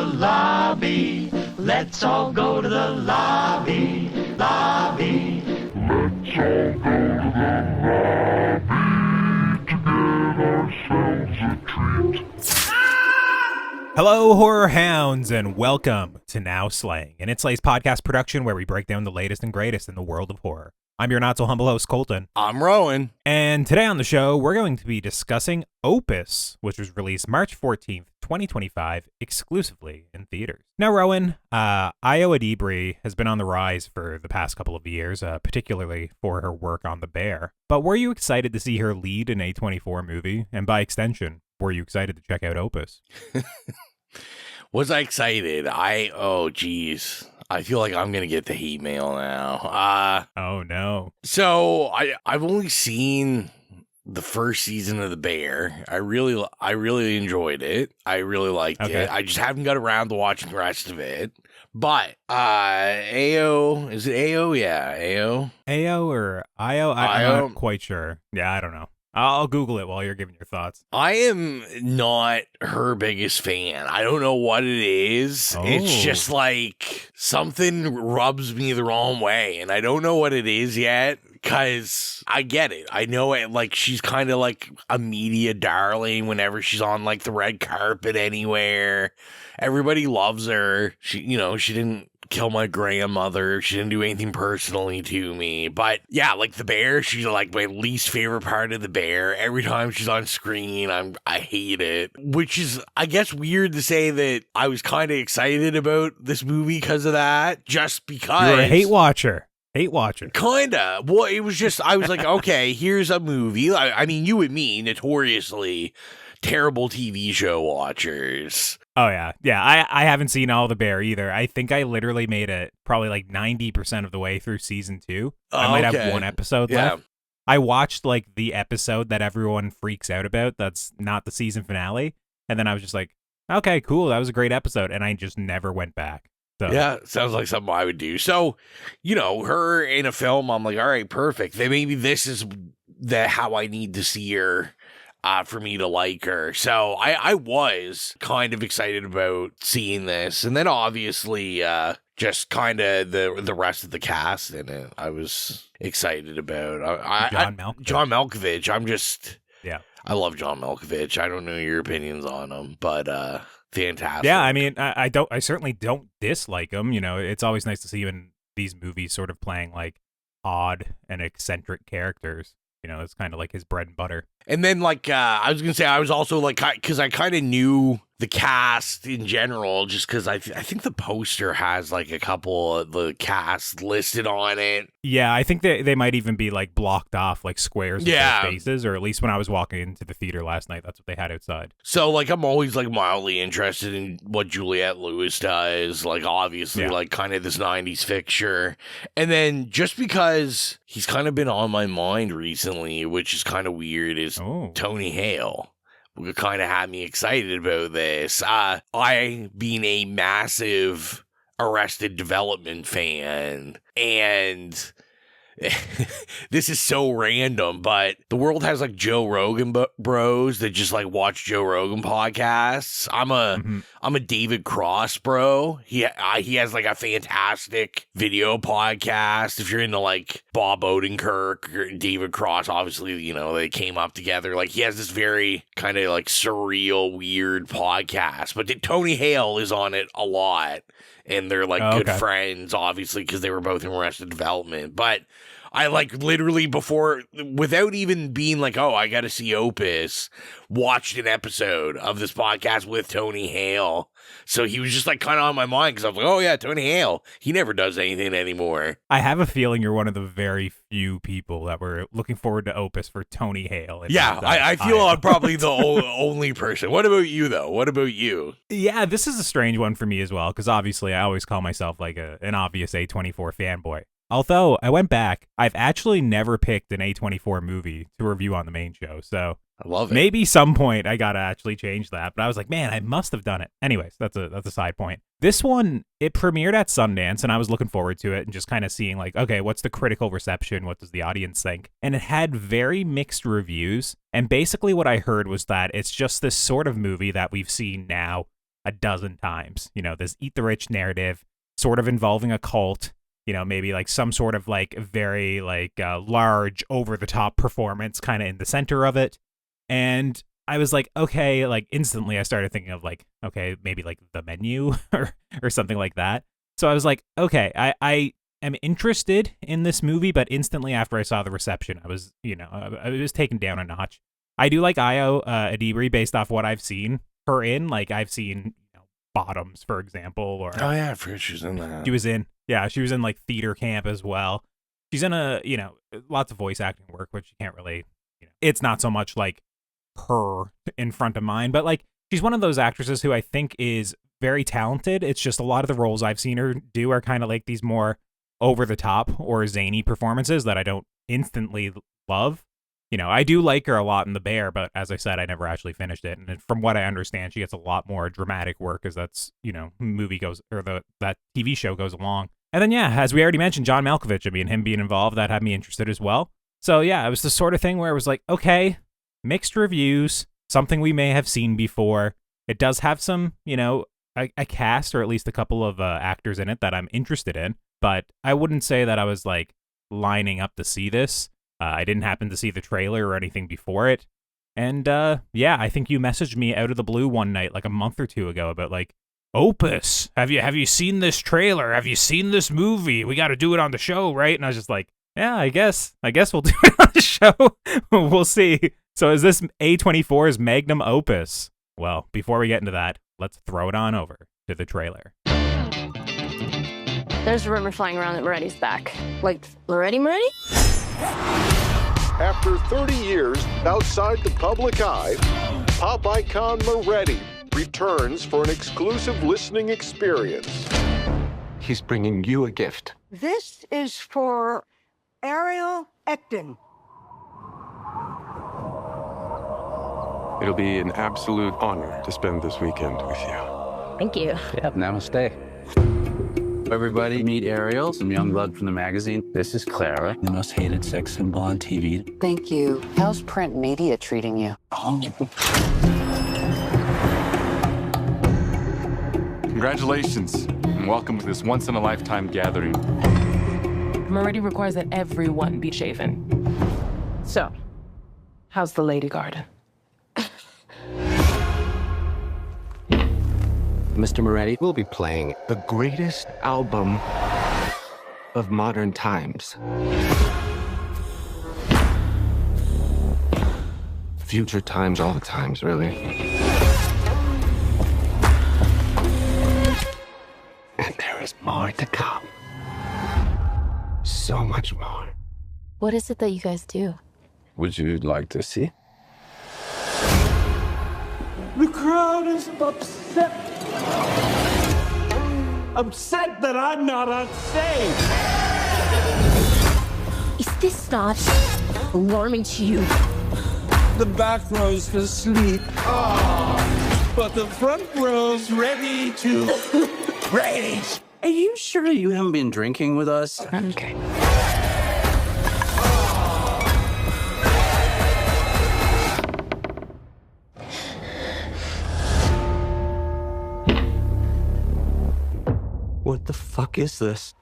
lobby. Let's all go to the lobby. Lobby. Let's all go to the lobby to get ourselves a treat. Hello, horror hounds, and welcome to Now Slaying, an It Slays podcast production where we break down the latest and greatest in the world of horror. I'm your not-so-humble host, Colton. I'm Rowan. And today on the show, we're going to be discussing Opus, which was released March 14th, 2025, exclusively in theaters. Now, Rowan, Ayo Edebiri has been on the rise for the past couple of years, particularly for her work on The Bear. But were you excited to see her lead an A24 movie? And by extension, were you excited to check out Opus? Was I excited? Oh, geez. I feel like I'm going to get the hate mail now. Oh, no. So I've only seen the first season of The Bear. I really enjoyed it. I really liked it. I just haven't got around to watching the rest of it. But Ayo, is it Ayo? Yeah, Ayo. Ayo or Ayo? I'm not quite sure. Yeah, I don't know. I'll Google it while you're giving your thoughts. I am not her biggest fan. I don't know what it is. Oh. It's just like something rubs me the wrong way, and I don't know what it is yet. Because I get it. I know it. Like, she's kind of like a media darling whenever she's on like the red carpet anywhere. Everybody loves her. She didn't kill my grandmother. She didn't do anything personally to me. But yeah, like The Bear, she's like my least favorite part of The Bear. Every time she's on screen, I hate it. Which is, I guess, weird to say that I was kind of excited about this movie because of that. Just because. You're a hate watcher. Kinda. Well, it was just, I was like, okay, here's a movie. I mean, you and me, notoriously terrible TV show watchers. Oh, yeah. Yeah, I haven't seen all The Bear either. I think I literally made it probably like 90% of the way through season 2. I might have one episode left. I watched like the episode that everyone freaks out about. That's not the season finale. And then I was just like, okay, cool. That was a great episode. And I just never went back. So. Yeah, sounds like something I would do. So, her in a film, I'm like, all right, perfect. Then maybe this is how I need to see her for me to like her. So I was kind of excited about seeing this. And then obviously just kind of the rest of the cast in it, I was excited about. John Malkovich. I love John Malkovich. I don't know your opinions on him, but fantastic. Yeah, I mean, I certainly don't dislike him. It's always nice to see you in these movies sort of playing like odd and eccentric characters. It's kind of like his bread and butter. And then, like, I was going to say, I was also, like, because I kind of knew the cast in general, just because I think the poster has, like, a couple of the cast listed on it. Yeah, I think they might even be, like, blocked off, like, squares of their faces, or at least when I was walking into the theater last night, that's what they had outside. So, like, I'm always, like, mildly interested in what Juliette Lewis does, like, obviously, like, kind of this 90s fixture. And then, just because he's kind of been on my mind recently, which is kind of weird, is Tony Hale. Kind of had me excited about this. I, being a massive Arrested Development fan, and this is so random, but the world has like Joe Rogan bros that just like watch Joe Rogan podcasts. I'm a David Cross bro. He has like a fantastic video podcast. If you're into like Bob Odenkirk or David Cross, obviously, they came up together. Like he has this very kind of like surreal, weird podcast, but Tony Hale is on it a lot. And they're like good friends, obviously, because they were both in Arrested Development. But I like literally without even being like, oh, I got to see Opus, watched an episode of this podcast with Tony Hale. So he was just like kind of on my mind because I was like, oh yeah, Tony Hale. He never does anything anymore. I have a feeling you're one of the very few people that were looking forward to Opus for Tony Hale. Yeah, I feel I'm probably the only person. What about you, though? What about you? Yeah, this is a strange one for me as well, because obviously I always call myself like an obvious A24 fanboy. Although I went back, I've actually never picked an A24 movie to review on the main show, so I love it. Maybe some point I gotta actually change that, but I was like, man, I must have done it. Anyways, that's a side point. This one, it premiered at Sundance, and I was looking forward to it and just kind of seeing like, okay, what's the critical reception? What does the audience think? And it had very mixed reviews, and basically what I heard was that it's just this sort of movie that we've seen now a dozen times. This eat the rich narrative, sort of involving a cult, maybe like some sort of like very like large over the top performance kind of in the center of it. And I was like, okay, like instantly I started thinking of like, okay, maybe like The Menu or something like that. So I was like, okay, I am interested in this movie, but instantly after I saw the reception, I was, I was taken down a notch. I do like Ayo Edebiri based off what I've seen her in. Like I've seen Bottoms, for example, or oh yeah, I forget she was in that. She was in like theater camp as well. She's in lots of voice acting work, which you can't really, it's not so much like her in front of mine, but like she's one of those actresses who I think is very talented. It's just a lot of the roles I've seen her do are kind of like these more over the top or zany performances that I don't instantly love. I do like her a lot in The Bear, but as I said, I never actually finished it. And from what I understand, she gets a lot more dramatic work as that TV show goes along. And then, yeah, as we already mentioned, John Malkovich, him being involved, that had me interested as well. So yeah, it was the sort of thing where it was like, okay, mixed reviews, something we may have seen before. It does have some, a cast or at least a couple of actors in it that I'm interested in, but I wouldn't say that I was like lining up to see this. I didn't happen to see the trailer or anything before it. And yeah, I think you messaged me out of the blue one night like a month or two ago about like, Opus, have you seen this trailer? Have you seen this movie? We got to do it on the show, right? And I was just like, yeah, I guess we'll do it on the show. We'll see. So is this A24's magnum opus? Well, before we get into that, let's throw it on over to the trailer. There's a rumor flying around that Moretti's back. Like, Moretti? After 30 years outside the public eye, pop icon Moretti returns for an exclusive listening experience. He's bringing you a gift. This is for Ayo Edebiri. It'll be an absolute honor to spend this weekend with you. Thank you. Yep, namaste. Everybody meet Ariel, some young blood from the magazine. This is Clara, the most hated sex symbol on TV. Thank you. How's print media treating you? Congratulations, and welcome to this once-in-a-lifetime gathering. Moretti requires that everyone be shaven. So, how's the lady garden? Mr. Moretti, we'll be playing the greatest album of modern times. Future times, all the times, really. And there is more to come. So much more. What is it that you guys do? Would you like to see? The crowd is upset. Upset that I'm not on stage. Is this not alarming to you? The back row's asleep. But the front row's ready to rage. Are you sure you haven't been drinking with us? Okay. What the fuck is this?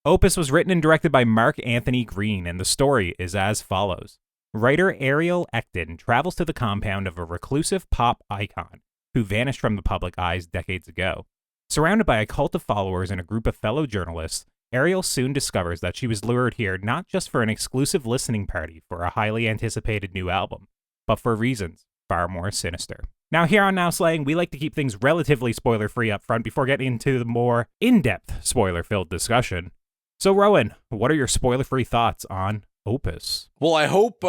Opus was written and directed by Mark Anthony Green, and the story is as follows. Writer Ayo Edebiri travels to the compound of a reclusive pop icon who vanished from the public eyes decades ago. Surrounded by a cult of followers and a group of fellow journalists, Ariel soon discovers that she was lured here not just for an exclusive listening party for a highly anticipated new album, but for reasons far more sinister. Now, here on Now Slaying, we like to keep things relatively spoiler-free up front before getting into the more in-depth spoiler-filled discussion. So, Rowan, what are your spoiler-free thoughts on Opus? Well, I hope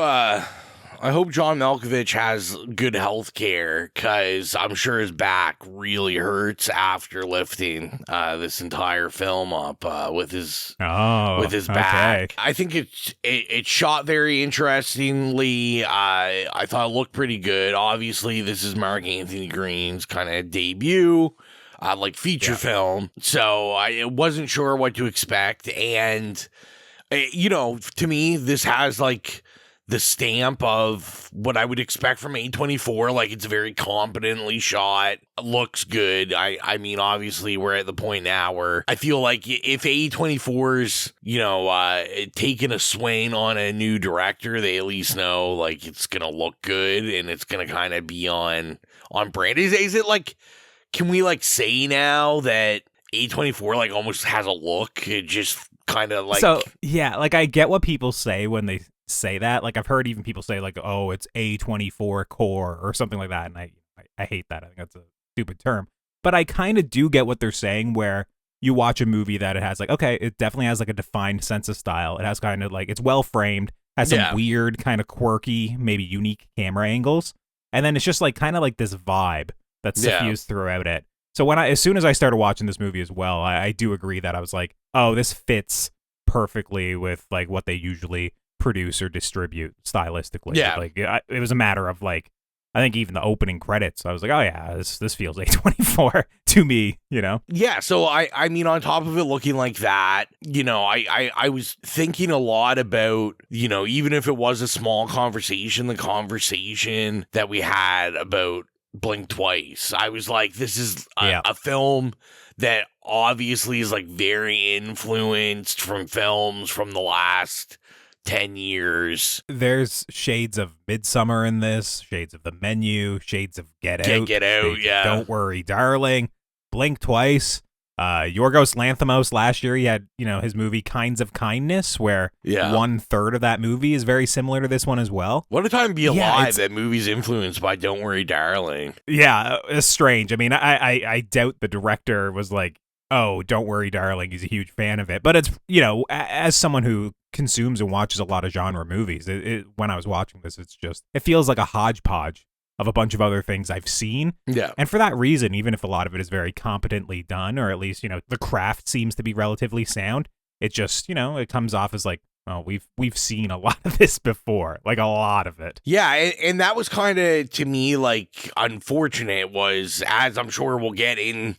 John Malkovich has good health care, because I'm sure his back really hurts after lifting this entire film up with his back. I think it's shot very interestingly. I thought it looked pretty good. Obviously, this is Mark Anthony Green's kind of debut, feature film. So I wasn't sure what to expect, and to me, this has the stamp of what I would expect from A24. Like, it's very competently shot, looks good. I mean, obviously, we're at the point now where I feel like if A24's, taking a swing on a new director, they at least know, like, it's going to look good and it's going to kind of be on brand. Is it like, can we, like, say now that A24, like, almost has a look? It just kind of, like... So, yeah, like, I get what people say when they say that. Like, I've heard even people say, like, oh, it's A24 core or something like that, and I hate that. I think that's a stupid term. But I kind of do get what they're saying, where you watch a movie that it has, like, okay, it definitely has, like, a defined sense of style. It has kind of, like, it's well-framed, has some weird, kind of quirky, maybe unique camera angles, and then it's just, like, kind of like this vibe that's suffused throughout it. So as soon as I started watching this movie as well, I do agree that I was like, oh, this fits perfectly with, like, what they usually produce or distribute stylistically. Yeah. Like, it was a matter of, like, I think even the opening credits, I was like, oh yeah, this feels A24 to me, Yeah, so I mean, on top of it looking like that, I was thinking a lot about, even if it was a small conversation, the conversation that we had about Blink Twice. I was like, this is a film that obviously is, like, very influenced from films from the last 10 years. There's shades of Midsummer in this, shades of The Menu, shades of Get Out. Get Out, yeah. Don't Worry, Darling, Blink Twice. Yorgos Lanthimos last year, he had, his movie Kinds of Kindness, where 1/3 of that movie is very similar to this one as well. What a time to be alive that movie's influenced by Don't Worry, Darling. Yeah, it's strange. I mean, I doubt the director was like, oh, Don't Worry, Darling, he's a huge fan of it. But it's, as someone who consumes and watches a lot of genre movies, when I was watching this, it feels like a hodgepodge of a bunch of other things I've seen. Yeah. And for that reason, even if a lot of it is very competently done, or at least, the craft seems to be relatively sound, it just, it comes off as like, oh, we've seen a lot of this before, like a lot of it. Yeah, and that was kind of, to me, like, unfortunate, was, as I'm sure we'll get in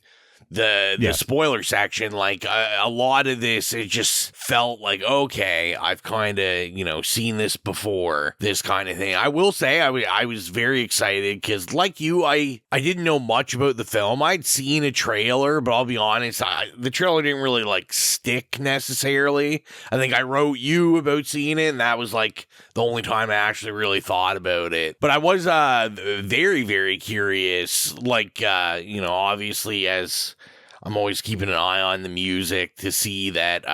the spoiler section, like, a lot of this, it just felt like, okay, I've kind of, seen this before, this kind of thing. I will say I was very excited because, like you, I didn't know much about the film. I'd seen a trailer, but I'll be honest, the trailer didn't really, like, stick necessarily. I think I wrote you about seeing it, and that was, like, the only time I actually really thought about it. But I was very, very curious, like, obviously, as I'm always keeping an eye on the music, to see that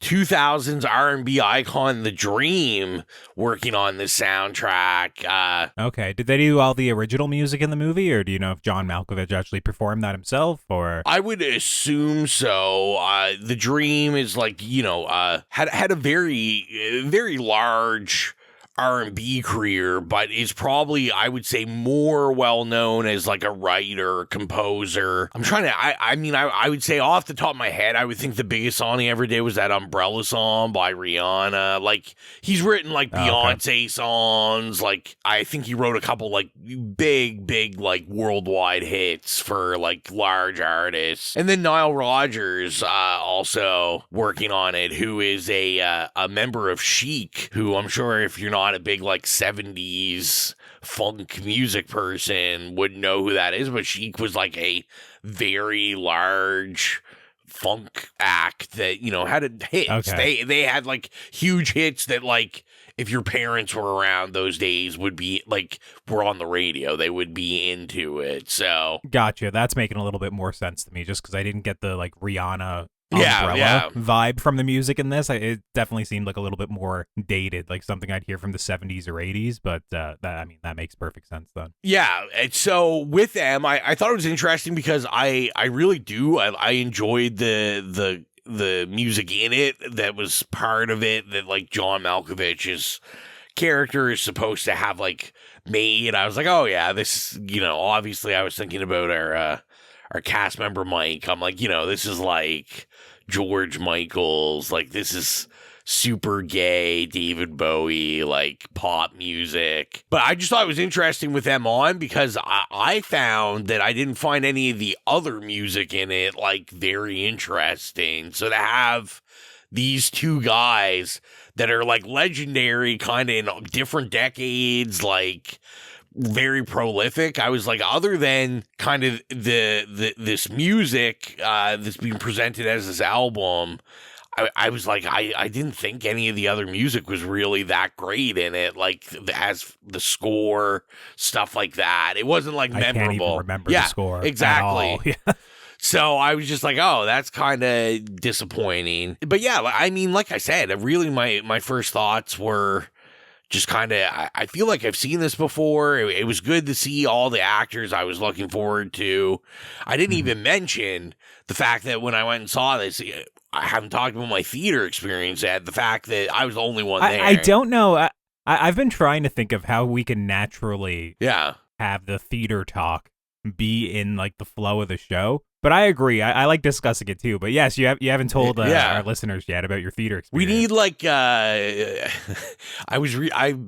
2000s R&B icon The Dream working on this soundtrack. Okay, did they do all the original music in the movie, or do you know if John Malkovich actually performed that himself? Or I would assume so. The Dream is, like, had a very, very large R&B career, but is probably, I would say, more well known as, like, a writer, composer. I'm trying to, I would say off the top of my head, I would think the biggest song he ever did was that Umbrella song by Rihanna. Like, he's written, like, Beyonce songs. Like, I think he wrote a couple, like, big, like, worldwide hits for, like, large artists. And then Nile Rodgers also working on it, who is a member of Chic, who I'm sure if you're not a big, like, 70s funk music person would know who that is, but Chic was, like, a very large funk act that, had hits. Okay. They had, like, huge hits that, like, if your parents were around those days, would be, like, were on the radio, they would be into it. So gotcha. That's making a little bit more sense to me, just because I didn't get the, like, Rihanna Umbrella vibe from the music in this. It definitely seemed like a little bit more dated, like something I'd hear from the 70s or 80s, but that makes perfect sense then. Yeah, and so with them, I thought it was interesting because I really do. I enjoyed the music in it that was part of it, that, like, John Malkovich's character is supposed to have, like, made. I was like, oh yeah, this, obviously I was thinking about our cast member Mike. I'm like, this is like George Michael's, like, this is super gay David Bowie, like, pop music. But I just thought it was interesting with them on, because I found that I didn't find any of the other music in it, like, very interesting. So to have these two guys that are like legendary kind of in different decades, like very prolific. I was like, other than kind of this music that's being presented as this album, I was like, I didn't think any of the other music was really that great in it, like as the score, stuff like that. It wasn't like memorable. I can't even remember the score. Exactly. At all. So I was just like, oh, that's kind of disappointing. But yeah, I mean, like I said, really my first thoughts were just kind of, I feel like I've seen this before. It was good to see all the actors I was looking forward to. I didn't even mention the fact that when I went and saw this, I haven't talked about my theater experience yet. The fact that I was the only one there. I don't know. I've been trying to think of how we can naturally have the theater talk be in like the flow of the show. But I agree. I like discussing it too. But yes, you haven't told our listeners yet about your theater experience. We need like I've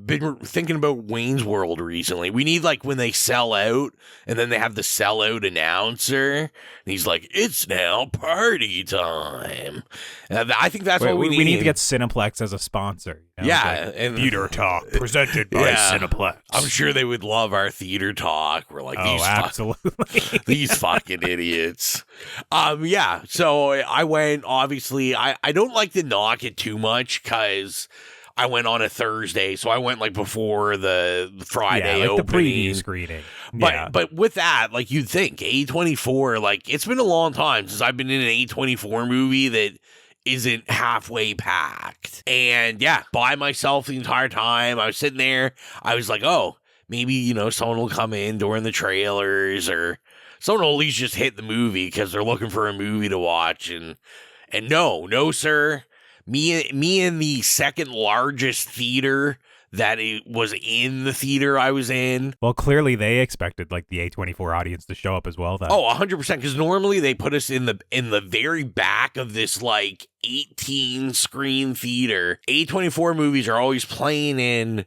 been thinking about Wayne's World recently. We need like when they sell out and then they have the sellout announcer and he's like, "It's now party time." I think that's what we need. We need to get Cineplex as a sponsor. You know? Yeah, and theater talk presented by Cineplex. I'm sure they would love our theater talk. We're like, absolutely, these fucking idiots. So I went, obviously, I don't like to knock it too much because I went on a Thursday, so I went like before the Friday like opening. the preview screening. But with that, like you'd think A24, like it's been a long time since I've been in an A24 movie that isn't halfway packed. And by myself the entire time. I was sitting there, I was like, oh, maybe, someone will come in during the trailers or someone will at least just hit the movie because they're looking for a movie to watch. And no, sir. Me in the second largest theater that it was in the theater I was in. Well, clearly they expected like the A24 audience to show up as well. Then. Oh, 100%. Because normally they put us in the very back of this like 18 screen theater. A24 movies are always playing in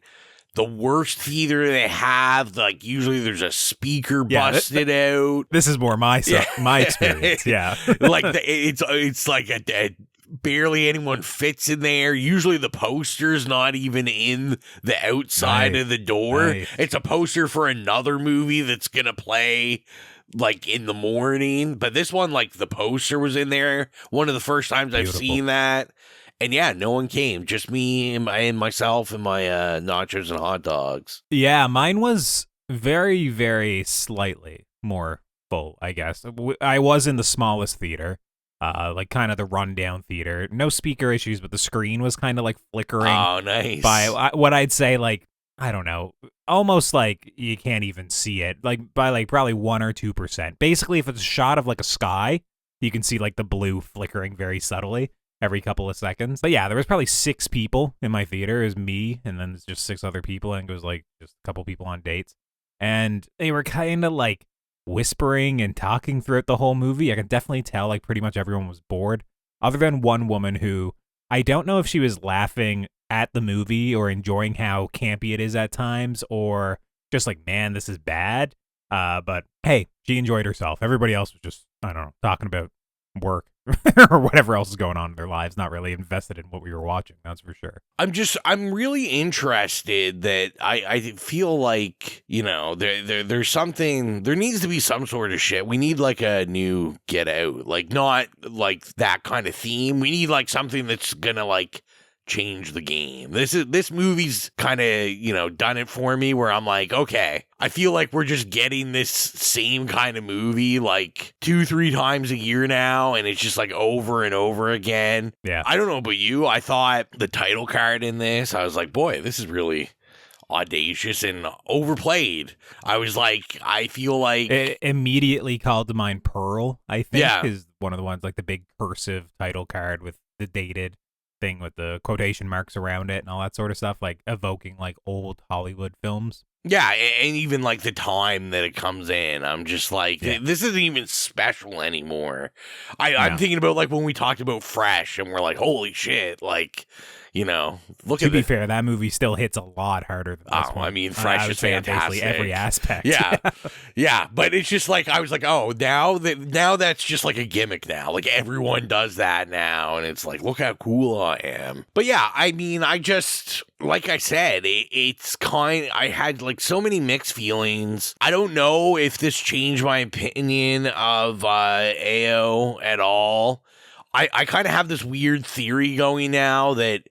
the worst theater they have. Like usually there's a speaker busted out. This is more my experience. Yeah, like it's like a barely anyone fits in there. Usually the poster's not even in the outside of the door. Nice. It's a poster for another movie that's gonna play like in the morning. But this one, like the poster was in there. One of the first times I've seen that. And no one came. Just me and myself and my nachos and hot dogs. Yeah, mine was very, very slightly more full, I guess. I was in the smallest theater. Like kind of the rundown theater. No speaker issues, but the screen was kind of like flickering. Oh, nice. By what I'd say, like, I don't know, almost like you can't even see it. Like by like probably 1 or 2%. Basically, if it's a shot of like a sky, you can see like the blue flickering very subtly every couple of seconds. But yeah, there was probably 6 people in my theater. It was me, and then there's just 6 other people, and it was like just a couple people on dates. And they were kind of like whispering and talking throughout the whole movie. I can definitely tell like pretty much everyone was bored, other than one woman who I don't know if she was laughing at the movie or enjoying how campy it is at times, or just like, man, this is bad. But hey, she enjoyed herself. Everybody else was just, I don't know, talking about work or whatever else is going on in their lives, not really invested in what we were watching, that's for sure. I'm really interested that I feel like, there's something, there needs to be some sort of shit. We need like a new Get Out, like not like that kind of theme. We need like something that's gonna like change the game. This movie's kind of, done it for me where I'm like, okay, I feel like we're just getting this same kind of movie like 2-3 times a year now, and it's just like over and over again. Yeah. I don't know about you. I thought the title card in this, I was like, boy, this is really audacious and overplayed. I was like, I feel like it immediately called to mind Pearl, I think, is one of the ones, like the big cursive title card with the dated thing with the quotation marks around it and all that sort of stuff, like evoking like old Hollywood films. Yeah, and even like the time that it comes in, I'm just like, this isn't even special anymore. I'm thinking about like when we talked about Fresh, and we're like, holy shit, like, you know, look to at be fair, that movie still hits a lot harder than this one. I mean, Fresh is fantastic. Basically every aspect. Yeah, yeah, but it's just like I was like, oh, now that's just like a gimmick now. Like everyone does that now, and it's like, look how cool I am. But yeah, I mean, I just. Like I said, I had like so many mixed feelings. I don't know if this changed my opinion of Ayo at all. I kind of have this weird theory going now that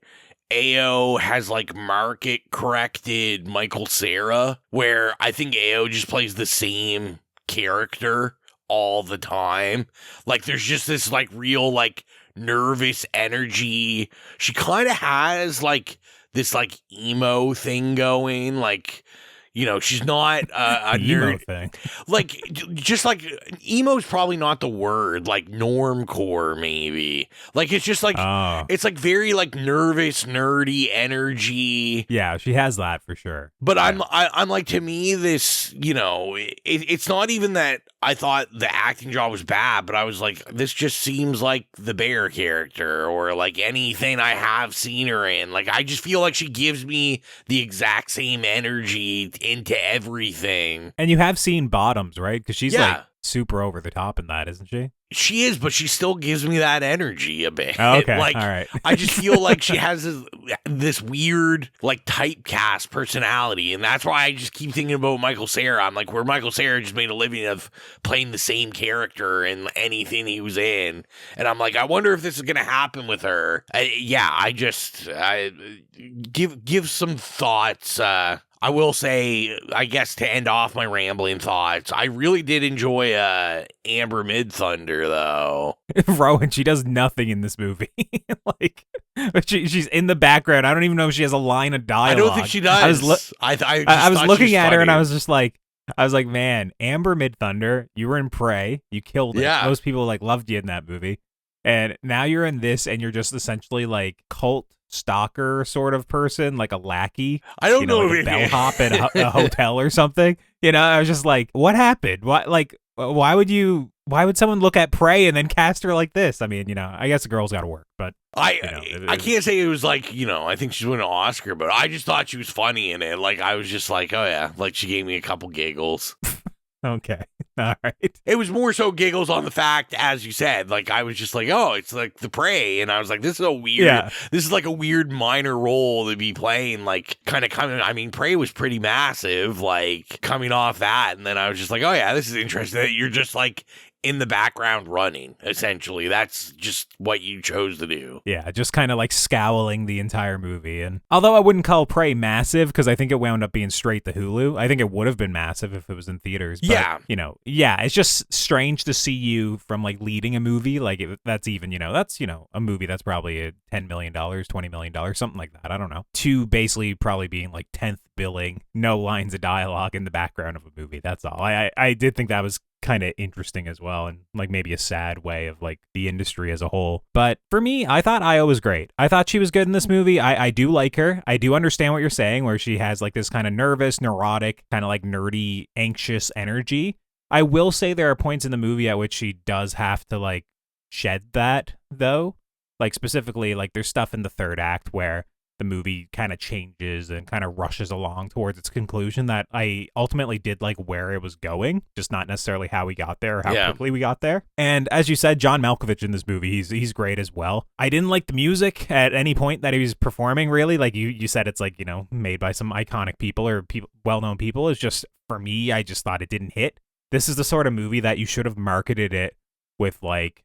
Ayo has like market corrected Michael Cera, where I think Ayo just plays the same character all the time. Like there's just this like real like nervous energy. She kind of has like this like emo thing going, like, you know, she's not a emo nerd thing. Like just like emo's probably not the word, like normcore maybe. Like it's just like it's like very like nervous, nerdy energy. Yeah, she has that for sure. But yeah. I'm like, to me, this, you know, it's not even that I thought the acting job was bad, but I was like, this just seems like the Bear character or like anything I have seen her in. Like, I just feel like she gives me the exact same energy into everything. And you have seen Bottoms, right? Because she's like super over the top in that, isn't she? She is, but she still gives me that energy a bit. Oh, okay, like, all right. I just feel like she has this weird, like, typecast personality, and that's why I just keep thinking about Michael Cera. I'm like, where Michael Cera just made a living of playing the same character in anything he was in, and I'm like, I wonder if this is gonna happen with her. I give some thoughts. I will say, I guess to end off my rambling thoughts, I really did enjoy Amber Midthunder, though. Rowan, she does nothing in this movie. Like, she's in the background. I don't even know if she has a line of dialogue. I don't think she does. I was looking at her and I was just like, man, Amber Midthunder, you were in Prey, you killed it. Yeah. Most people like loved you in that movie, and now you're in this, and you're just essentially like cult stalker sort of person, like a lackey. I don't know, like a bellhop at a hotel or something. You know, I was just like, what happened? Why would someone look at Prey and then cast her like this? I mean, you know, I guess the girl's got to work, but I can't say it was like, you know, I think she's winning an Oscar, but I just thought she was funny in it. Like, I was just like, oh yeah, like she gave me a couple giggles. Okay. All right. It was more so giggles on the fact, as you said, like I was just like, oh, it's like the Prey. And I was like, this is like a weird minor role to be playing, like kind of coming. I mean, Prey was pretty massive, like coming off that. And then I was just like, oh yeah, this is interesting that you're just like in the background running, essentially. That's just what you chose to do. Yeah, just kind of like scowling the entire movie. And although I wouldn't call Prey massive, because I think it wound up being straight to Hulu, I think it would have been massive if it was in theaters. But, you know, it's just strange to see you from like leading a movie. Like that's a movie that's probably a $10 million, $20 million, something like that. I don't know. To basically probably being like 10th billing, no lines of dialogue in the background of a movie. That's all. I did think that was kind of interesting as well, and like maybe a sad way of like the industry as a whole. But for me, I thought Ayo was great. I thought she was good in this movie. I do like her. I do understand what you're saying, where she has like this kind of nervous, neurotic, kind of like nerdy, anxious energy. I will say there are points in the movie at which she does have to like shed that, though. Like specifically, like there's stuff in the third act where the movie kind of changes and kind of rushes along towards its conclusion that I ultimately did like where it was going, just not necessarily how we got there or how quickly we got there. And as you said, John Malkovich in this movie, he's great as well. I didn't like the music at any point that he was performing, really. Like you said, it's like, you know, made by some iconic people or well-known people. It's just, for me, I just thought it didn't hit. This is the sort of movie that you should have marketed it with like,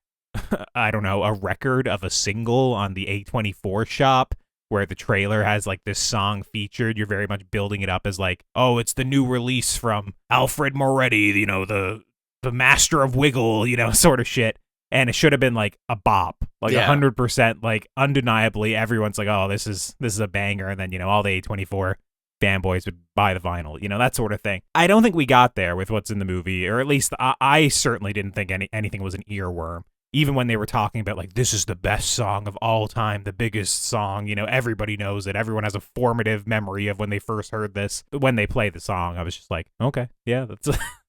I don't know, a record of a single on the A24 shop, where the trailer has like this song featured. You're very much building it up as like, oh, it's the new release from Alfred Moretti, you know, the master of wiggle, you know, sort of shit. And it should have been like a bop, like 100%, like undeniably everyone's like, oh, this is a banger. And then, you know, all the A24 fanboys would buy the vinyl, you know, that sort of thing. I don't think we got there with what's in the movie, or at least I certainly didn't think anything was an earworm. even when they were talking about like, this is the best song of all time, the biggest song, everybody knows it. Everyone has a formative memory of when they first heard this. When they play the song, I was just like, okay, yeah,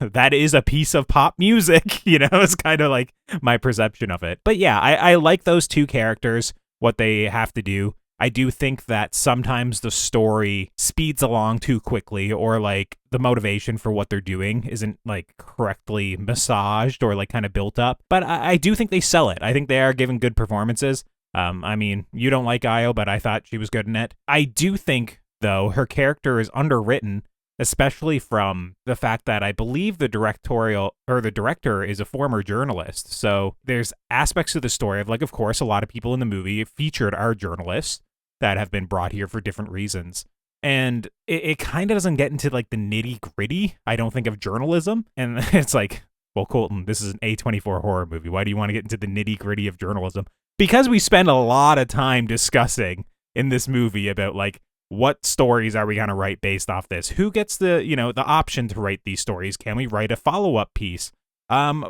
that is a piece of pop music, it's kind of like my perception of it. But yeah, I like those two characters, what they have to do. I do think that sometimes the story speeds along too quickly, or like the motivation for what they're doing isn't like correctly massaged or like kind of built up. But I do think they sell it. I think they are giving good performances. I mean, you don't like Ayo, but I thought she was good in it. I do think, though, her character is underwritten, especially from the fact that I believe the director is a former journalist. So there's aspects of the story of like, of course, a lot of people in the movie featured are journalists that have been brought here for different reasons. And it kind of doesn't get into like the nitty gritty, I don't think, of journalism. And it's like, well, Colton, this is an A24 horror movie. Why do you want to get into the nitty gritty of journalism? Because we spend a lot of time discussing in this movie about like, what stories are we going to write based off this? Who gets the option to write these stories? Can we write a follow-up piece?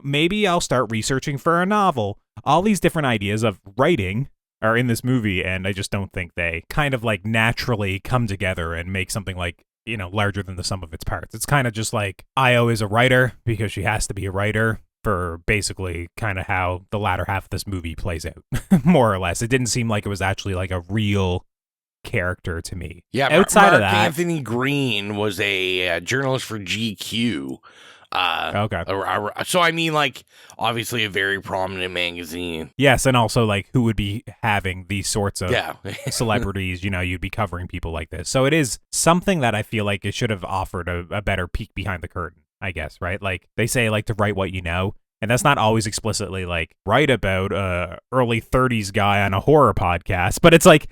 Maybe I'll start researching for a novel. All these different ideas of writing are in this movie, and I just don't think they kind of like naturally come together and make something like, larger than the sum of its parts. It's kind of just like Ayo is a writer because she has to be a writer for basically kind of how the latter half of this movie plays out, more or less. It didn't seem like it was actually like a real character to me. Yeah, outside of that, Anthony Green was a journalist for GQ. Okay. So I mean, like, obviously a very prominent magazine. Yes, and also like who would be having these sorts of Yeah. celebrities? You'd be covering people like this. So it is something that I feel like it should have offered a better peek behind the curtain, I guess, right? Like they say, like to write what you know. And that's not always explicitly like write about a early 30s guy on a horror podcast, but it's like,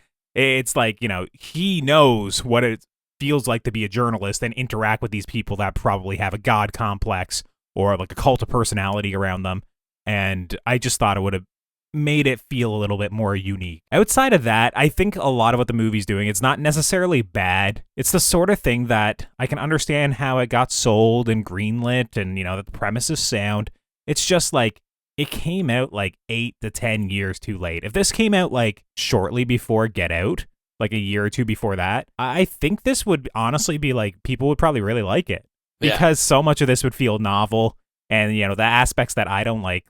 he knows what it feels like to be a journalist and interact with these people that probably have a god complex or like a cult of personality around them. And I just thought it would have made it feel a little bit more unique. Outside of that, I think a lot of what the movie's doing, it's not necessarily bad. It's the sort of thing that I can understand how it got sold and greenlit and, that the premise is sound. It's just like, it came out like 8 to 10 years too late. If this came out like shortly before Get Out, like a year or two before that, I think this would honestly be like, people would probably really like it because so much of this would feel novel. And, the aspects that I don't like,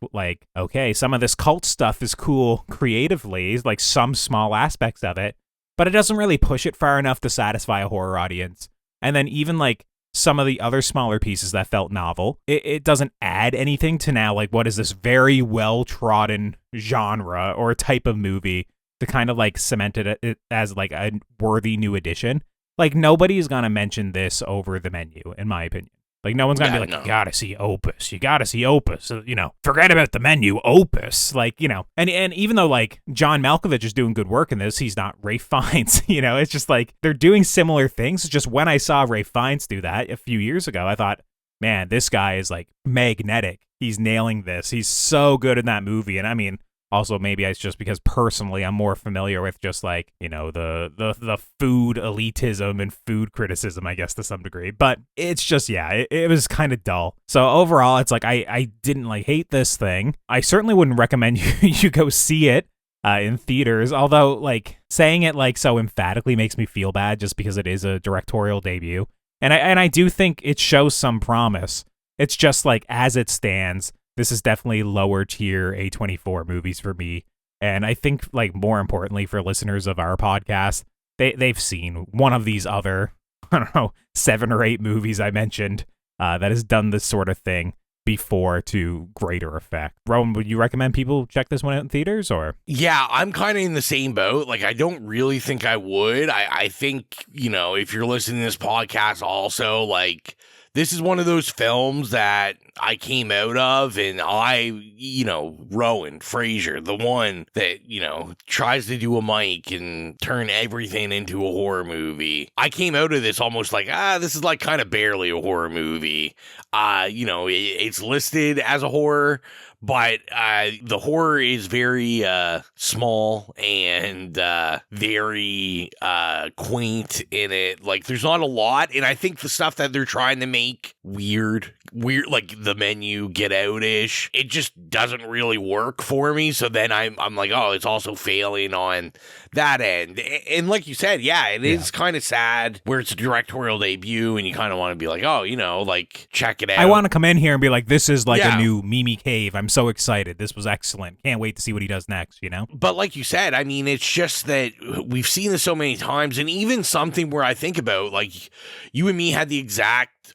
okay, some of this cult stuff is cool creatively, like some small aspects of it, but it doesn't really push it far enough to satisfy a horror audience. And then even like some of the other smaller pieces that felt novel, it doesn't add anything to now, like, what is this very well-trodden genre or type of movie to kind of like cement it as like a worthy new addition. Like nobody's gonna mention this over The Menu, in my opinion. Like no one's gonna be like, you gotta see Opus. You gotta see Opus. Forget about The Menu, Opus. Like, and even though like John Malkovich is doing good work in this, he's not Ralph Fiennes. It's just like they're doing similar things. It's just when I saw Ralph Fiennes do that a few years ago, I thought, man, this guy is like magnetic. He's nailing this. He's so good in that movie. And I mean, also, maybe it's just because personally I'm more familiar with just like, the food elitism and food criticism, I guess, to some degree. But it's just, it was kind of dull. So overall, it's like I didn't like hate this thing. I certainly wouldn't recommend you go see it in theaters. Although like saying it like so emphatically makes me feel bad just because it is a directorial debut. And I do think it shows some promise. It's just like as it stands, this is definitely lower tier A24 movies for me. And I think, like, more importantly for listeners of our podcast, they've seen one of these other, 7 or 8 movies I mentioned that has done this sort of thing before to greater effect. Rowan, would you recommend people check this one out in theaters or? Yeah, I'm kind of in the same boat. Like, I don't really think I would. I think, if you're listening to this podcast also, like, this is one of those films that I came out of and Rowan, Fraser, the one that, tries to do a mic and turn everything into a horror movie. I came out of this almost like, this is like kind of barely a horror movie. It's listed as a horror, but the horror is very small and very quaint in it. Like, there's not a lot, and I think the stuff that they're trying to make weird, like the menu get out-ish. It just doesn't really work for me. So then I'm like, oh, it's also failing on that end. And like you said, yeah, it is kind of sad where it's a directorial debut and you kind of want to be like, oh, you know, like, check it out. I want to come in here and be like, this is like a new Mimi Cave. I'm so excited. This was excellent. Can't wait to see what he does next, you know? But like you said, I mean, it's just that we've seen this so many times, and even something where I think about, like, you and me had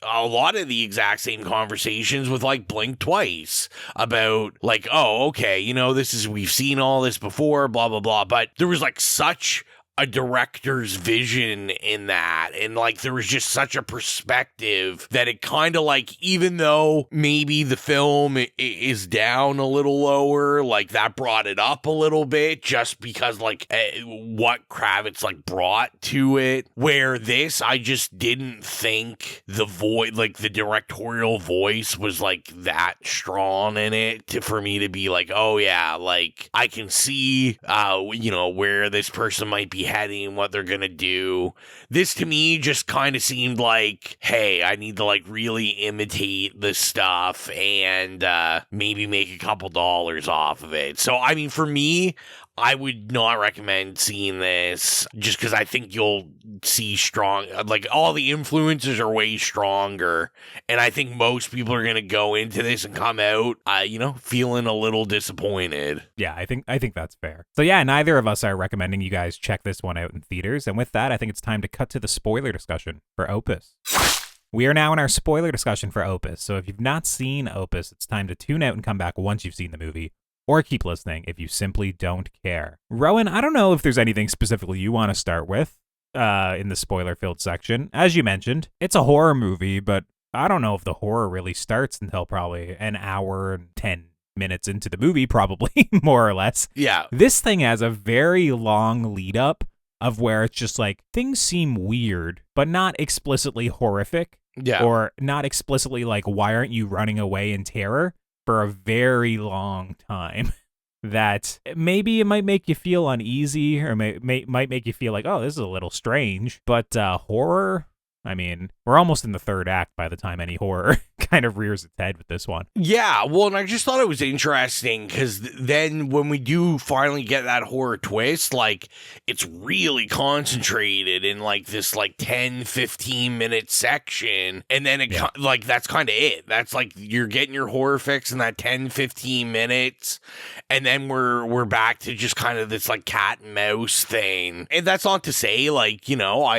a lot of the exact same conversations with like Blink Twice about like, oh, okay, you know, we've seen all this before, blah, blah, blah. But there was like such a director's vision in that, and like there was just such a perspective that it kind of like, even though maybe the film is down a little lower, like that brought it up a little bit just because like what Kravitz like brought to it, where this, I just didn't think the voice, like the directorial voice was like that strong in it for me to be like, oh yeah, like I can see you know, where this person might be heading, what they're gonna do. This to me just kind of seemed like, hey, I need to like really imitate this stuff and maybe make a couple dollars off of it. So I mean, for me, I would not recommend seeing this just because I think you'll see like all the influences are way stronger. And I think most people are going to go into this and come out, you know, feeling a little disappointed. Yeah, I think that's fair. So yeah, neither of us are recommending you guys check this one out in theaters. And with that, I think it's time to cut to the spoiler discussion for Opus. We are now in our spoiler discussion for Opus. So if you've not seen Opus, it's time to tune out and come back once you've seen the movie. Or keep listening if you simply don't care. Rowan, I don't know if there's anything specifically you want to start with in the spoiler-filled section. As you mentioned, it's a horror movie, but I don't know if the horror really starts until probably an hour and 10 minutes into the movie, probably, more or less. Yeah. This thing has a very long lead-up of where it's just like, things seem weird, but not explicitly horrific. Yeah. Or not explicitly like, why aren't you running away in terror? For a very long time, that maybe it might make you feel uneasy or might make you feel like, oh, this is a little strange. But horror, I mean, we're almost in the third act by the time any horror kind of rears its head with this one. Yeah, well, and I just thought it was interesting because then when we do finally get that horror twist, like, it's really concentrated in, like, this, like, 10, 15-minute section, and then it, like, that's kind of it. That's, like, you're getting your horror fix in that 10, 15 minutes, and then we're back to just kind of this, like, cat and mouse thing. And that's not to say, like, you know,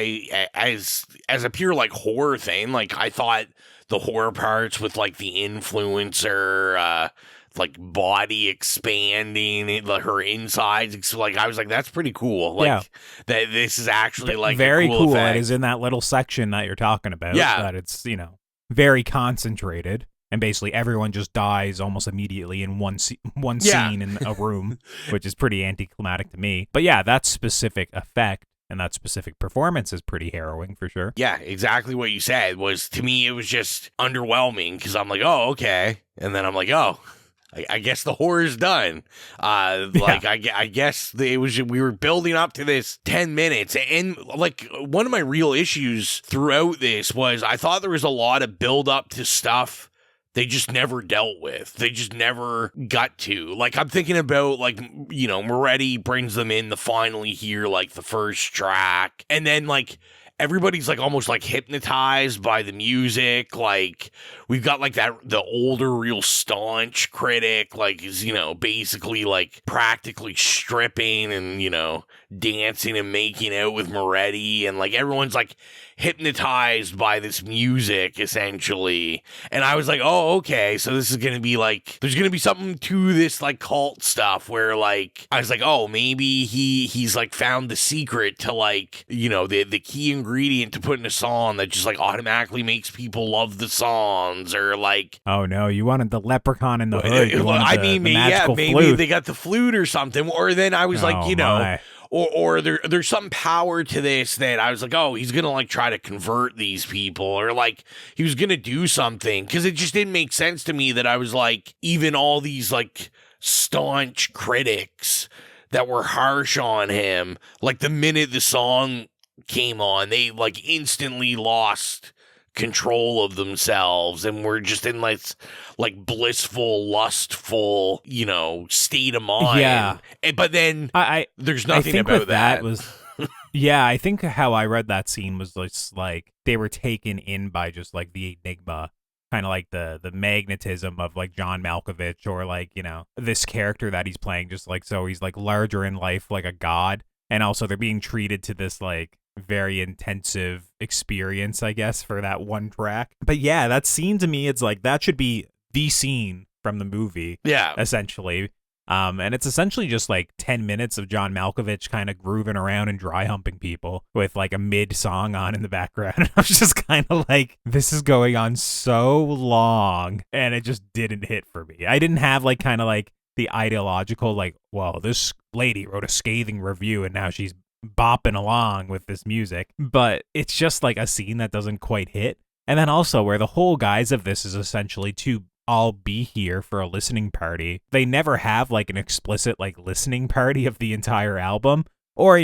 as a pure, like, horror thing, like, I thought the horror parts with like the influencer, like body expanding, her insides, like I was like, that's pretty cool. Like that this is actually like very a cool. It is in that little section that you're talking about. Yeah, that it's, you know, very concentrated, and basically everyone just dies almost immediately in one scene in a room, which is pretty anticlimactic to me. But yeah, that specific effect and that specific performance is pretty harrowing for sure. Yeah, exactly what you said was, to me, it was just underwhelming because I'm like, oh, okay. And then I'm like, oh, I guess the horror's done. Like, I guess we were building up to this 10 minutes. And like, one of my real issues throughout this was I thought there was a lot of build up to stuff they just never dealt with. They just never got to. Like, I'm thinking about, like, you know, Moretti brings them in to finally hear, like, the first track. And then, like, everybody's, like, almost, like, hypnotized by the music. Like, we've got, like, the older, real staunch critic, like, is, you know, basically, like, practically stripping and, you know, dancing and making out with Moretti. And, like, everyone's, like, hypnotized by this music, essentially. And I was like, oh, okay, so this is gonna be like, there's gonna be something to this like cult stuff where like I was like, oh, maybe he's like found the secret to like, you know, the key ingredient to put in a song that just like automatically makes people love the songs, or like, oh no, you wanted the leprechaun in the hood. I mean, maybe flute. They got the flute or something. Or then I was like, you know, or there's some power to this that I was like, oh, he's going to like try to convert these people, or like he was going to do something, because it just didn't make sense to me that I was like, even all these like staunch critics that were harsh on him, like the minute the song came on, they like instantly lost control of themselves and were just in like blissful, lustful, state of mind. Yeah. But then there's nothing I think about with that was yeah, I think how I read that scene was just like they were taken in by just like the enigma, kind of like the magnetism of like John Malkovich, or like, this character that he's playing, just like, so he's like larger in life, like a god. And also they're being treated to this like very intensive experience, I guess, for that one track. But yeah, that scene to me, it's like that should be the scene from the movie. Yeah. Essentially. And it's essentially just like 10 minutes of John Malkovich kind of grooving around and dry humping people with like a mid song on in the background. And I was just kind of like, this is going on so long, and it just didn't hit for me. I didn't have like kind of like the ideological, like, well, this lady wrote a scathing review and now she's bopping along with this music. But it's just like a scene that doesn't quite hit. And then also where the whole guise of this is essentially to all be here for a listening party. They never have like an explicit like listening party of the entire album, or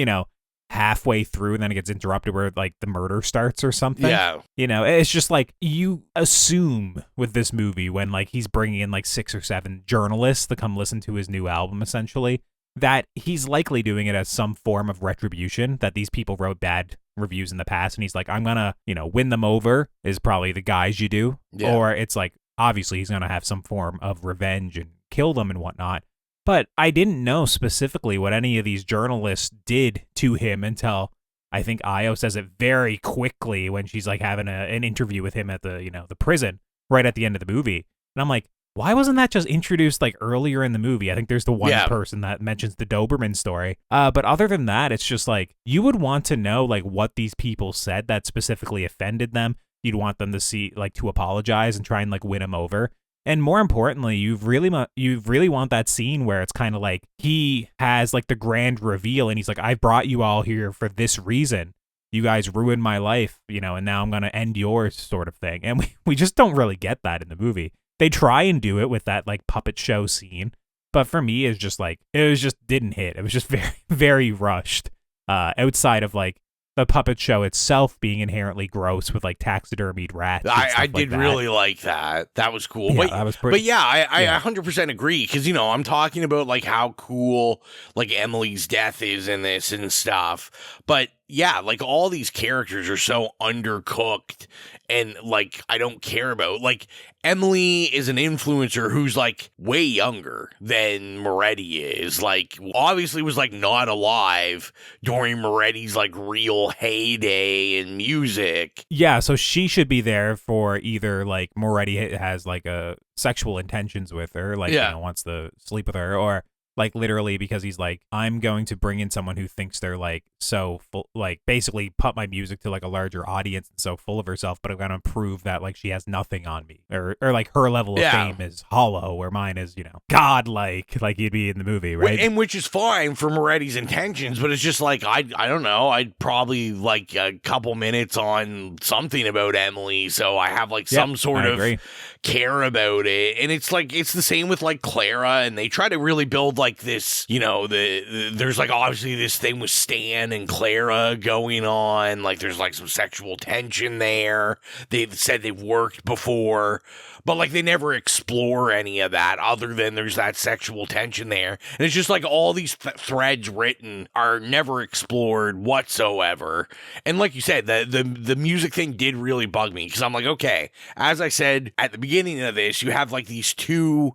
halfway through and then it gets interrupted where like the murder starts or something. Yeah. It's just like you assume with this movie when like he's bringing in like 6 or 7 journalists to come listen to his new album, essentially, that he's likely doing it as some form of retribution, that these people wrote bad reviews in the past and he's like, I'm gonna win them over, is probably the guise you do. Yeah. Or it's like, obviously he's gonna have some form of revenge and kill them and whatnot. But I didn't know specifically what any of these journalists did to him until I think Ayo says it very quickly when she's like having an interview with him at the the prison right at the end of the movie. And I'm like, why wasn't that just introduced like earlier in the movie? I think there's the one person that mentions the Doberman story. But other than that, it's just like you would want to know like what these people said that specifically offended them. You'd want them to see like to apologize and try and like win him over. And more importantly, you really want that scene where it's kind of like he has like the grand reveal and he's like, I brought you all here for this reason. You guys ruined my life, and now I'm going to end yours, sort of thing. And we just don't really get that in the movie. They try and do it with that like puppet show scene. But for me, it's just like, it was just didn't hit. It was just very, very rushed. Outside of like the puppet show itself being inherently gross with like taxidermied rats. I did really like that. That was cool. Yeah, but, that was pretty. But yeah, I 100% agree because I'm talking about like how cool like Emily's death is in this and stuff. But yeah, like all these characters are so undercooked and like I don't care about. Like Emily is an influencer who's like way younger than Moretti is. Like obviously was like not alive during Moretti's like real heyday in music. Yeah, so she should be there for either like Moretti has like a sexual intentions with her, like wants to sleep with her, or like literally because he's like, I'm going to bring in someone who thinks they're like so full, like basically put my music to like a larger audience and so full of herself, but I'm going to prove that like she has nothing on me, or like her level of fame is hollow where mine is, godlike, like you'd be in the movie, right? And which is fine for Moretti's intentions, but it's just like, I don't know, I'd probably like a couple minutes on something about Emily so I have like some sort of care about it. And it's like, it's the same with like Clara, and they try to really build like this, there's like obviously this thing with Stan and Clara going on, like there's like some sexual tension there. They've said they've worked before, but like they never explore any of that other than there's that sexual tension there. And it's just like all these threads written are never explored whatsoever. And like you said, the music thing did really bug me because I'm like, okay, as I said at the beginning of this, you have like these two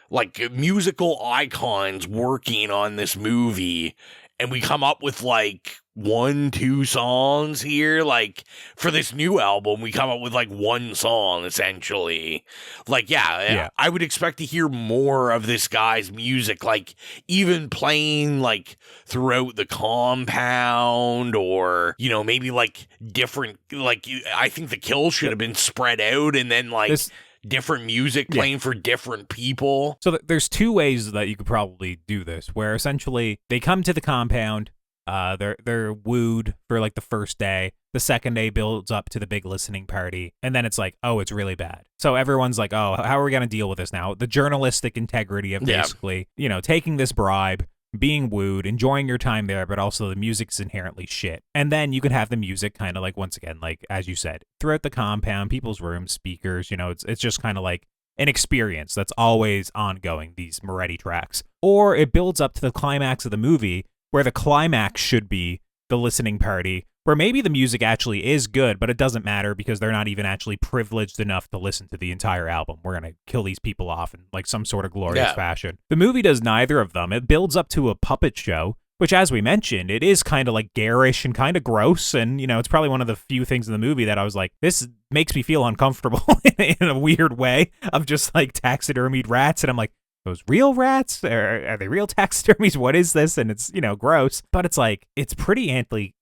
like musical icons working on this movie, and we come up with like 1-2 songs here. Like for this new album, we come up with like one song essentially. Like, yeah, I would expect to hear more of this guy's music, like even playing like throughout the compound, or maybe like different, like I think the kill should have been spread out and then like different music playing for different people. So there's 2 ways that you could probably do this, where essentially they come to the compound, they're wooed for like the first day, the second day builds up to the big listening party, and then it's like, oh, it's really bad. So everyone's like, oh, how are we going to deal with this now? The journalistic integrity of basically, taking this bribe, being wooed, enjoying your time there, but also the music's inherently shit. And then you can have the music kind of like, once again, like, as you said, throughout the compound, people's rooms, speakers, it's just kind of like an experience that's always ongoing, these Moretti tracks. Or it builds up to the climax of the movie, where the climax should be the listening party, where maybe the music actually is good, but it doesn't matter because they're not even actually privileged enough to listen to the entire album. We're going to kill these people off in like some sort of glorious fashion. The movie does neither of them. It builds up to a puppet show, which, as we mentioned, it is kind of like garish and kind of gross. And, it's probably one of the few things in the movie that I was like, this makes me feel uncomfortable in a weird way, of just like taxidermied rats. And I'm like, those real rats? Are they real taxidermies? What is this? And it's, gross. But it's like, it's pretty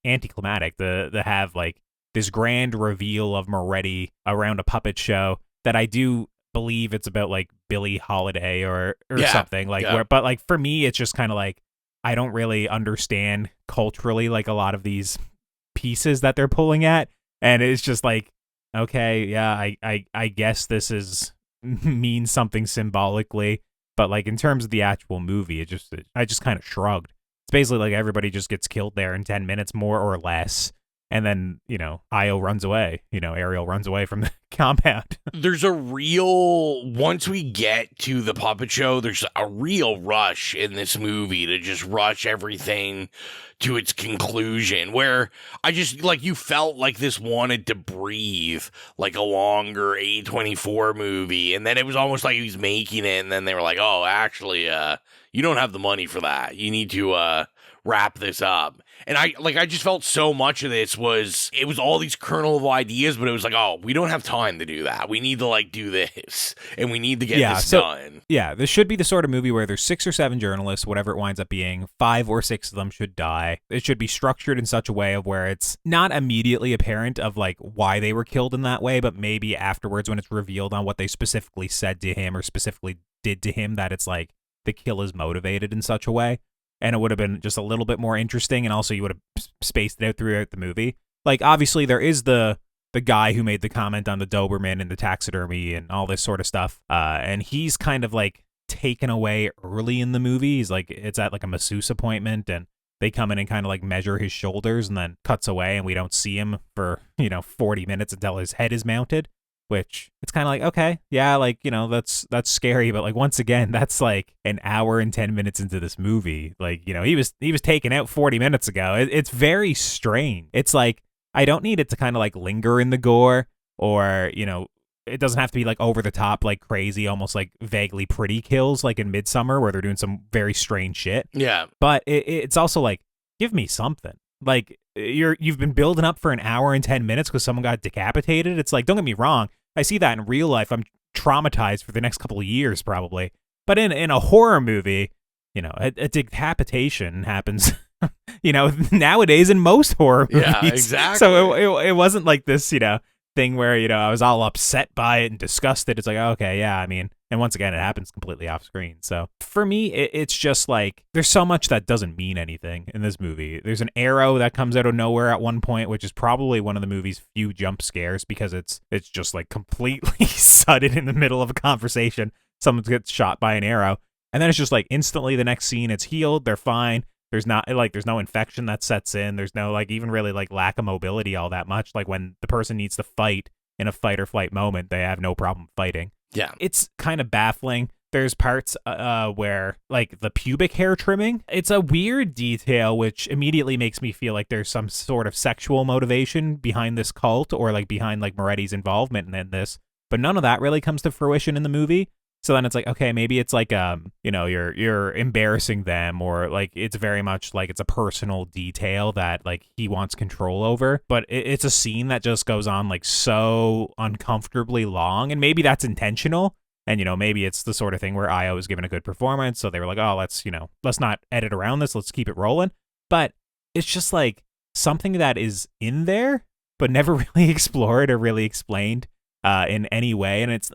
anticlimactic to have like this grand reveal of Moretti around a puppet show that I do believe it's about like Billie Holiday or something. Like, but like for me, it's just kind of like, I don't really understand culturally like a lot of these pieces that they're pulling at. And it's just like, okay, yeah, I guess this means something symbolically. But like in terms of the actual movie, I just kind of shrugged. It's basically like everybody just gets killed there in 10 minutes, more or less. And then, Ayo runs away. Ariel runs away from the compound. There's once we get to the puppet show, there's a real rush in this movie to just rush everything to its conclusion, where I just, like, you felt like this wanted to breathe like a longer A24 movie. And then it was almost like he was making it. And then they were like, oh, actually, you don't have the money for that. You need to, wrap this up. And I just felt so much of this it was all these kernel of ideas, but it was like, oh, we don't have time to do that. We need to like do this, and we need to get this done. Yeah, this should be the sort of movie where there's 6 or 7 journalists, whatever it winds up being, 5 or 6 of them should die. It should be structured in such a way of where it's not immediately apparent of like why they were killed in that way, but maybe afterwards when it's revealed on what they specifically said to him or specifically did to him, that it's like the kill is motivated in such a way. And it would have been just a little bit more interesting, and also you would have spaced it out throughout the movie. Like, obviously, there is the guy who made the comment on the Doberman and the taxidermy and all this sort of stuff, and he's kind of, like, taken away early in the movie. He's, like, it's at, like, a masseuse appointment, and they come in and kind of, like, measure his shoulders, and then cuts away, and we don't see him for, 40 minutes until his head is mounted. Which it's kind of like, okay, yeah, like, that's scary. But like, once again, that's like an hour and 10 minutes into this movie. Like, he was taken out 40 minutes ago. It's very strange. It's like, I don't need it to kind of like linger in the gore, or, it doesn't have to be like over the top, like crazy, almost like vaguely pretty kills like in Midsummer where they're doing some very strange shit. Yeah. But it's also like, give me something. Like, you've been building up for an hour and 10 minutes because someone got decapitated. It's like, don't get me wrong. I see that in real life. I'm traumatized for the next couple of years, probably. But in a horror movie, a decapitation happens, nowadays in most horror movies. Yeah, exactly. So it wasn't like this, thing where, I was all upset by it and disgusted. It's like, okay, yeah, I mean, and once again, it happens completely off screen. So for me, it's just like, there's so much that doesn't mean anything in this movie. There's an arrow that comes out of nowhere at one point, which is probably one of the movie's few jump scares, because it's just like completely sudden in the middle of a conversation. Someone gets shot by an arrow. And then it's just like instantly the next scene, it's healed. They're fine. There's no infection that sets in. There's no like even really like lack of mobility all that much. Like when the person needs to fight in a fight or flight moment, they have no problem fighting. Yeah. It's kind of baffling. There's parts where like the pubic hair trimming, it's a weird detail, which immediately makes me feel like there's some sort of sexual motivation behind this cult, or like behind like Moretti's involvement in this. But none of that really comes to fruition in the movie. So then it's like, okay, maybe it's like, you're embarrassing them, or like it's very much like it's a personal detail that like he wants control over. But it's a scene that just goes on like so uncomfortably long, and maybe that's intentional. And, maybe it's the sort of thing where Ayo was given a good performance, so they were like, oh, let's not edit around this, let's keep it rolling. But it's just like something that is in there, but never really explored or really explained in any way. And it's,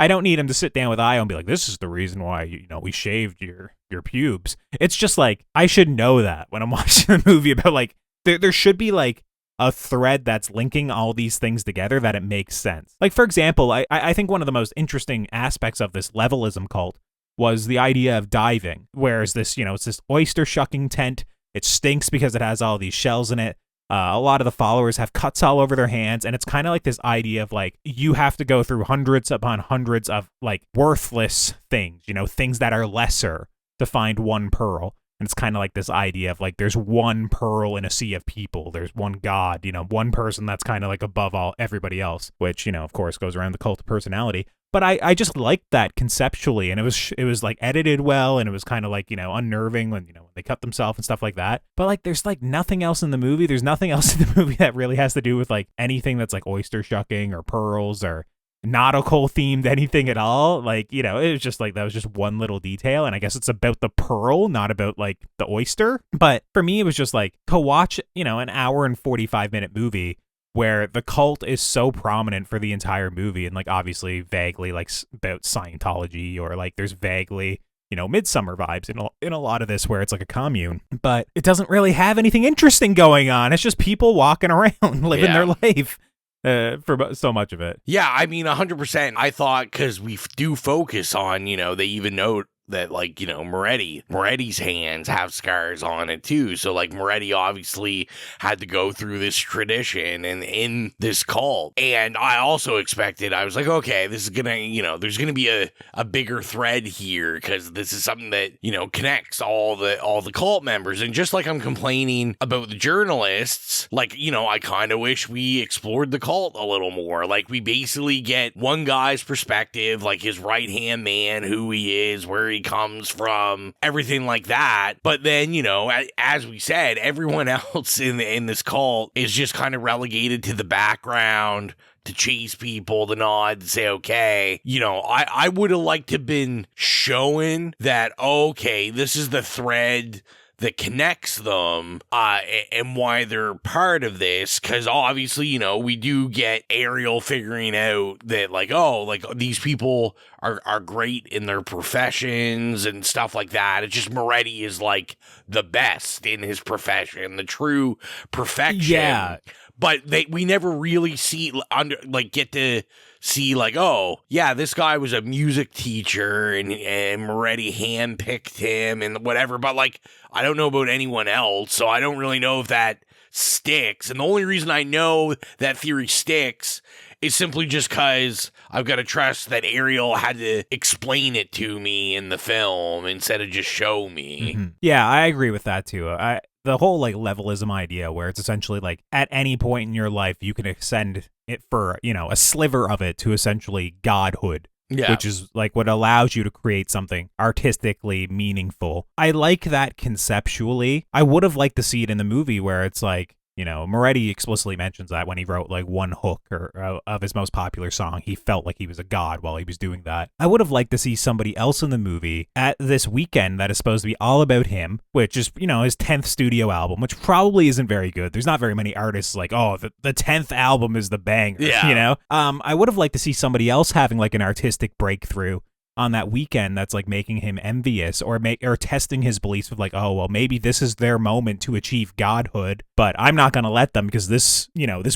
I don't need him to sit down with Ayo and be like, this is the reason why, we shaved your pubes. It's just like, I should know that when I'm watching the movie about like, there should be like a thread that's linking all these things together that it makes sense. Like, for example, I think one of the most interesting aspects of this levelism cult was the idea of diving. Whereas this, it's this oyster shucking tent. It stinks because it has all these shells in it. A lot of the followers have cuts all over their hands, and it's kind of like this idea of like you have to go through hundreds upon hundreds of like worthless things, things that are lesser to find one pearl. And it's kind of like this idea of like there's one pearl in a sea of people. There's one god, one person that's kind of like above everybody else, which, of course goes around the cult of personality. But I just liked that conceptually, and it was like edited well, and it was kind of like, unnerving when, when they cut themselves and stuff like that. But like there's like nothing else in the movie. There's nothing else in the movie that really has to do with like anything that's like oyster shucking or pearls or nautical themed anything at all. Like, it was just like that was just one little detail, and I guess it's about the pearl, not about like the oyster. But for me, it was just like to watch, an hour and 45-minute movie where the cult is so prominent for the entire movie, and like obviously vaguely like about Scientology, or like there's vaguely Midsummer vibes in a lot of this where it's like a commune, but it doesn't really have anything interesting going on. It's just people walking around living their life for so much of it. Yeah, I mean 100%. I thought, because we do focus on, they even note that, like, Moretti's hands have scars on it too. So like Moretti obviously had to go through this tradition and in this cult. And I also expected, I was like, okay, this is gonna, there's gonna be a bigger thread here, because this is something that, connects all the cult members. And just like I'm complaining about the journalists, like, I kind of wish we explored the cult a little more. Like, we basically get one guy's perspective, like his right-hand man, who he is, where he comes from, everything like that. But then, as we said, everyone else in this cult is just kind of relegated to the background to chase people, to nod, to say, okay. I would have liked to have been showing that, okay, this is the thread that connects them, and why they're part of this. Because obviously, we do get Ariel figuring out that, like, oh, like, these people are great in their professions and stuff like that. It's just Moretti is like the best in his profession, the true perfection. Yeah. But we never really get to see, like, oh, yeah, this guy was a music teacher and Moretti handpicked him and whatever. But, like, I don't know about anyone else, so I don't really know if that sticks. And the only reason I know that theory sticks is simply just because I've got to trust that Ariel had to explain it to me in the film instead of just show me. Mm-hmm. Yeah, I agree with that, too. The whole like levelism idea, where it's essentially like at any point in your life you can extend it for a sliver of it to essentially godhood, which is like what allows you to create something artistically meaningful. I like that conceptually. I would have liked to see it in the movie where it's like, Moretti explicitly mentions that when he wrote like one hook of his most popular song, he felt like he was a god while he was doing that. I would have liked to see somebody else in the movie at this weekend that is supposed to be all about him, which is, his 10th studio album, which probably isn't very good. There's not very many artists like, oh, the 10th album is the banger, I would have liked to see somebody else having like an artistic breakthrough on that weekend that's like making him envious, or testing his beliefs with like, oh, well, maybe this is their moment to achieve godhood, but I'm not going to let them because this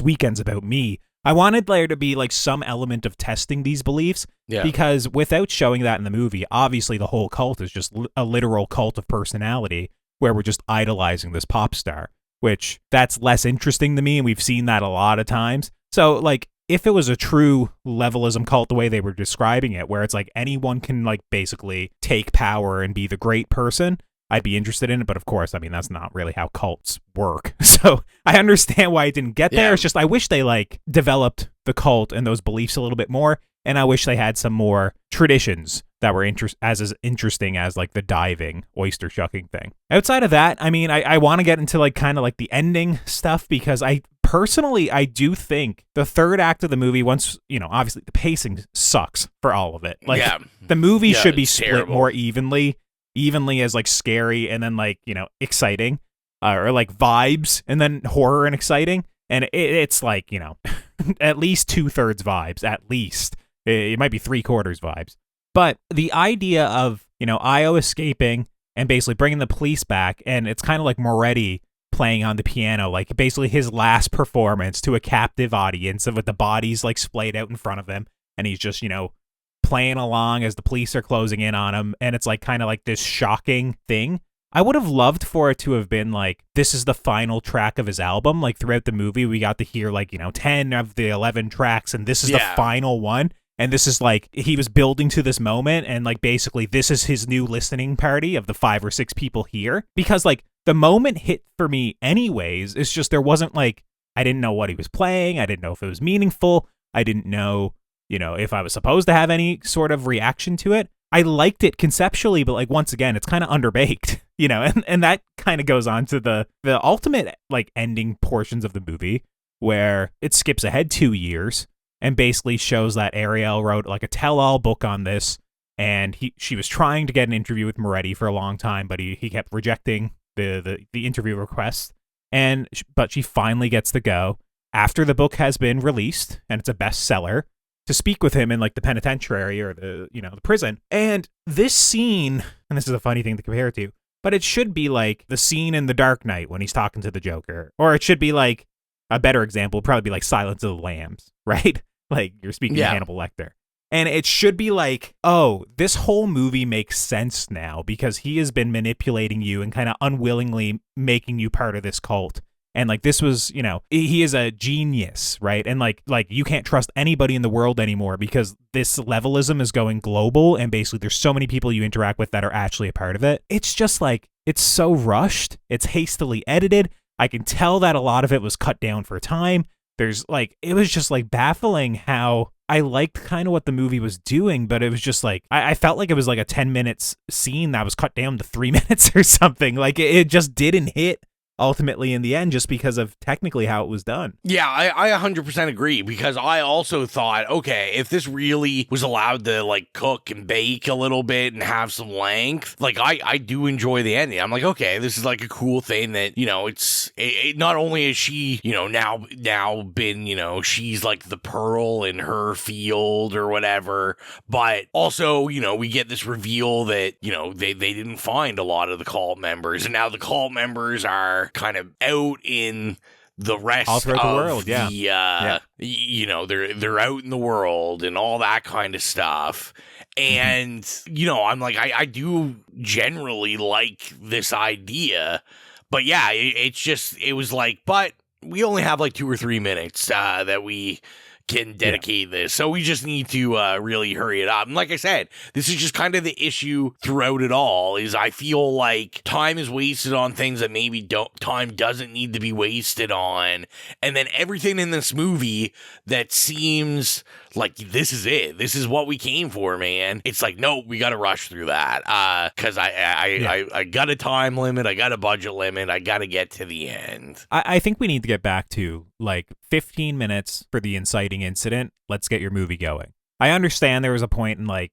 weekend's about me. I wanted there to be like some element of testing these beliefs, because without showing that in the movie, obviously the whole cult is just a literal cult of personality where we're just idolizing this pop star, which that's less interesting to me. And we've seen that a lot of times. So like, if it was a true levelism cult the way they were describing it, where it's like anyone can like basically take power and be the great person, I'd be interested in it. But of course, I mean, that's not really how cults work. So I understand why it didn't get there. It's just I wish they like developed the cult and those beliefs a little bit more. And I wish they had some more traditions that were as interesting as like the diving, oyster shucking thing. Outside of that, I mean, I want to get into like kind of like the ending stuff, because I do think the third act of the movie, once, obviously the pacing sucks for all of it. Like the movie should be split more evenly as like scary and then like, exciting, or like vibes and then horror and exciting. And it's like, at least 2/3 vibes, at least. It might be 3/4 vibes. But the idea of, Ayo escaping and basically bringing the police back, and it's kind of like Moretti playing on the piano, like basically his last performance to a captive audience with the bodies like splayed out in front of him, and he's just, playing along as the police are closing in on him, and it's like kind of like this shocking thing. I would have loved for it to have been like, this is the final track of his album. Like throughout the movie, we got to hear like, 10 of the 11 tracks, and this is the final one. And this is like, he was building to this moment, and like basically this is his new listening party of the 5 or 6 people here. Because like the moment hit for me anyways, it's just there wasn't like, I didn't know what he was playing. I didn't know if it was meaningful. I didn't know, if I was supposed to have any sort of reaction to it. I liked it conceptually, but like once again, it's kind of underbaked, and that kind of goes on to the ultimate like ending portions of the movie where it skips ahead 2 years and basically shows that Ariel wrote like a tell-all book on this, and she was trying to get an interview with Moretti for a long time, but he kept rejecting the interview request, but she finally gets the go after the book has been released and it's a bestseller, to speak with him in like the penitentiary or the prison. And this scene, and this is a funny thing to compare it to, but it should be like the scene in The Dark Knight when he's talking to the Joker, or it should be like a better example would probably be like Silence of the Lambs, right? Like you're speaking to Hannibal Lecter. And it should be like, oh, this whole movie makes sense now because he has been manipulating you and kind of unwillingly making you part of this cult. And like this was, he is a genius, right? And like you can't trust anybody in the world anymore because this levelism is going global, and basically there's so many people you interact with that are actually a part of it. It's just like, it's so rushed. It's hastily edited. I can tell that a lot of it was cut down for time. There's like, it was just like baffling how I liked kind of what the movie was doing, but it was just like, I felt like it was like a 10 minutes scene that was cut down to 3 minutes or something. Like it just didn't hit ultimately in the end, just because of technically how it was done. Yeah, I 100% agree, because I also thought, okay, if this really was allowed to like cook and bake a little bit and have some length, like I do enjoy the ending. I'm like, okay, this is like a cool thing that, it not only is she, now been, she's like the pearl in her field or whatever, but also, we get this reveal that, they didn't find a lot of the cult members, and now the cult members are kind of out in the rest all throughout of the world, they're out in the world and all that kind of stuff. And I'm like, I do generally like this idea, but yeah, it was like, but we only have like 2 or 3 minutes that we can dedicate this, so we just need to really hurry it up. And like I said, this is just kind of the issue throughout it all, is I feel like time is wasted on things that maybe time doesn't need to be wasted on, and then everything in this movie that seems like this is it, this is what we came for, man, it's like, no, we gotta rush through that because I got a time limit, I got a budget limit, I gotta get to the end. I think we need to get back to like 15 minutes for the inciting incident. Let's get your movie going. I understand there was a point in like,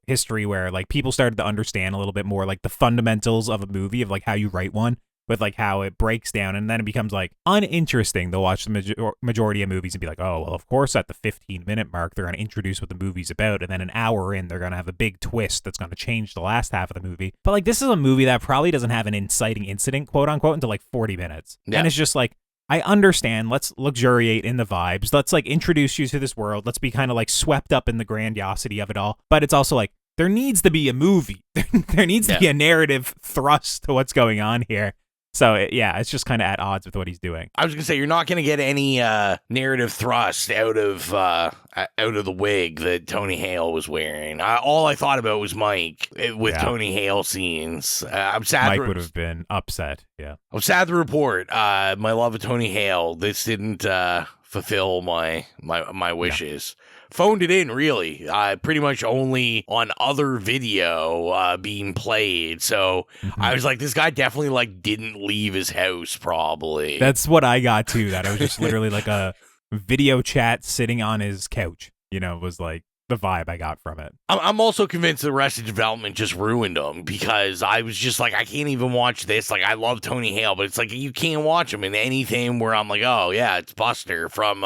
history where like people started to understand a little bit more like the fundamentals of a movie, of like how you write one, with like how it breaks down, and then it becomes like uninteresting to watch the majority of movies and be like, oh, well, of course at the 15-minute mark they're going to introduce what the movie's about, and then an hour in they're going to have a big twist that's going to change the last half of the movie. But like this is a movie that probably doesn't have an inciting incident, quote unquote, until like 40 minutes. And it's just like, I understand, let's luxuriate in the vibes, let's like introduce you to this world, let's be kind of like swept up in the grandiosity of it all, but it's also like, there needs to be a movie. There needs to be a narrative thrust to what's going on here. So, it's just kind of at odds with what he's doing. I was going to say, you're not going to get any narrative thrust out of the wig that Tony Hale was wearing. All I thought about was Mike with Tony Hale scenes. I'm sad. Mike would have been upset, I'm sad to report, my love of Tony Hale, this didn't fulfill my wishes. Phoned it in, really, pretty much only on other video being played. So I was like, this guy definitely like didn't leave his house, probably. That's what I got too. That it was just literally like a video chat sitting on his couch. Was like the vibe I got from it. I'm also convinced the Arrested Development just ruined him, because I was just like, I can't even watch this. Like, I love Tony Hale, but it's like, you can't watch him in anything where I'm like, oh yeah, it's Buster from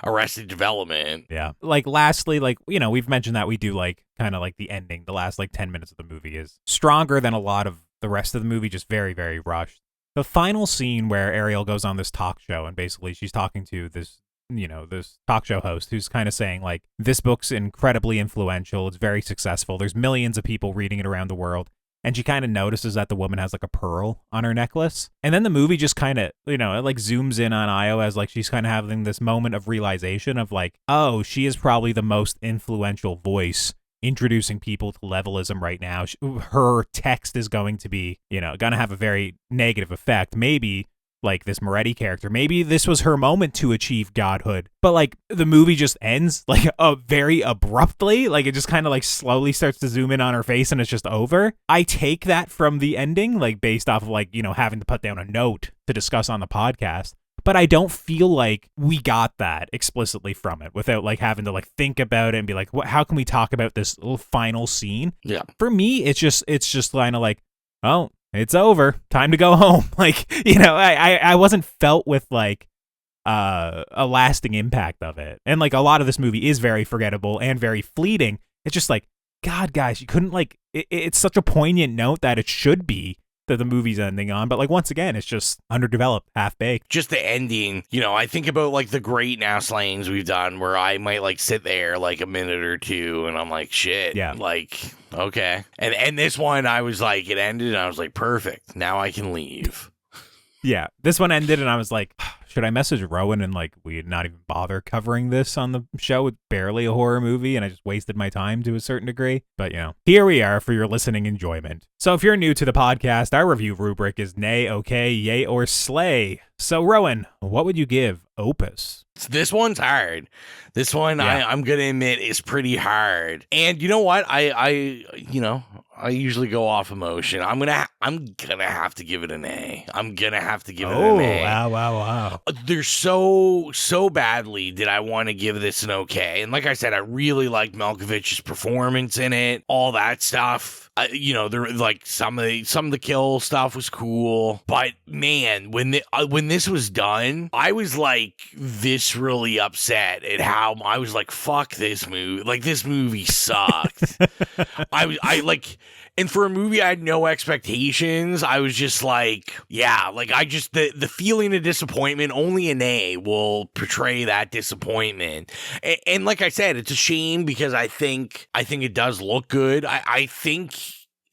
Arrested Development. Yeah. Like, lastly, like, we've mentioned that we do like kind of like the ending, the last like 10 minutes of the movie is stronger than a lot of the rest of the movie, just very, very rushed. The final scene where Ariel goes on this talk show and basically she's talking to this this talk show host who's kind of saying like, this book's incredibly influential. It's very successful. There's millions of people reading it around the world. And she kind of notices that the woman has like a pearl on her necklace. And then the movie just kind of, it like zooms in on Ayo as like she's kind of having this moment of realization of like, oh, she is probably the most influential voice introducing people to levelism right now. Her text is going to be, going to have a very negative effect. Maybe like this Moretti character, maybe this was her moment to achieve godhood, but like the movie just ends like very abruptly. Like it just kind of like slowly starts to zoom in on her face and it's just over. I take that from the ending, like based off of like, having to put down a note to discuss on the podcast. But I don't feel like we got that explicitly from it without like having to like think about it and be like, how can we talk about this little final scene? Yeah. For me, it's just kind of like, oh, it's over. Time to go home. Like, I wasn't felt with like a lasting impact of it. And like a lot of this movie is very forgettable and very fleeting. It's just like, God, guys, you couldn't like, it's such a poignant note that it should be that the movie's ending on, but like once again it's just underdeveloped, half-baked. Just the ending, I think about like the great now slayings we've done where I might like sit there like a minute or two and I'm like, shit, yeah, like okay, and this one I was like, it ended and I was like, perfect, now I can leave. Yeah, this one ended and I was like, should I message Rowan and like we'd not even bother covering this on the show? It's barely a horror movie and I just wasted my time to a certain degree. But here we are for your listening enjoyment. So if you're new to the podcast, our review rubric is nay, okay, yay, or slay. So Rowan, what would you give Opus? This one's hard. This one, yeah. I'm gonna admit, is pretty hard. And you know what? I usually go off emotion. I'm gonna have to give it an A. I'm gonna have to give it an A. Wow. There's so badly did I want to give this an okay. And like I said, I really liked Malkovich's performance in it. All that stuff. There like some of the kill stuff was cool, but man, when this was done, I was like this really upset at how I was like, fuck this movie. Like this movie sucked. And for a movie I had no expectations, I was just like, yeah, like I just the feeling of disappointment, only an A will portray that disappointment. And like I said, it's a shame because I think it does look good. I think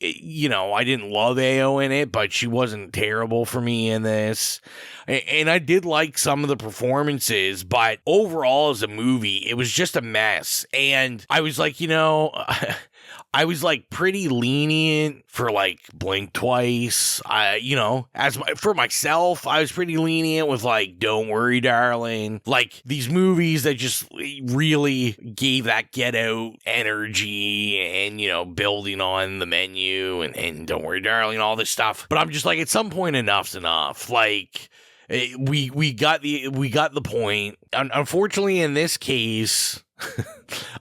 I didn't love Ayo in it, but she wasn't terrible for me in this. And I did like some of the performances, but overall as a movie, it was just a mess. And I was like, I was like pretty lenient for like Blink Twice. For myself, I was pretty lenient with like Don't Worry Darling. Like these movies that just really gave that Get Out energy and, building on the menu and Don't Worry Darling, all this stuff. But I'm just like, at some point enough's enough. Like we got the point. Unfortunately, in this case,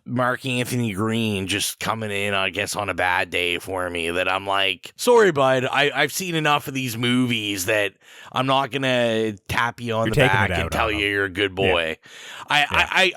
Mark Anthony Green just coming in, I guess, on a bad day for me that I'm like, sorry, bud, I've seen enough of these movies that I'm not going to tap you on the back and tell you you're a good boy. Yeah.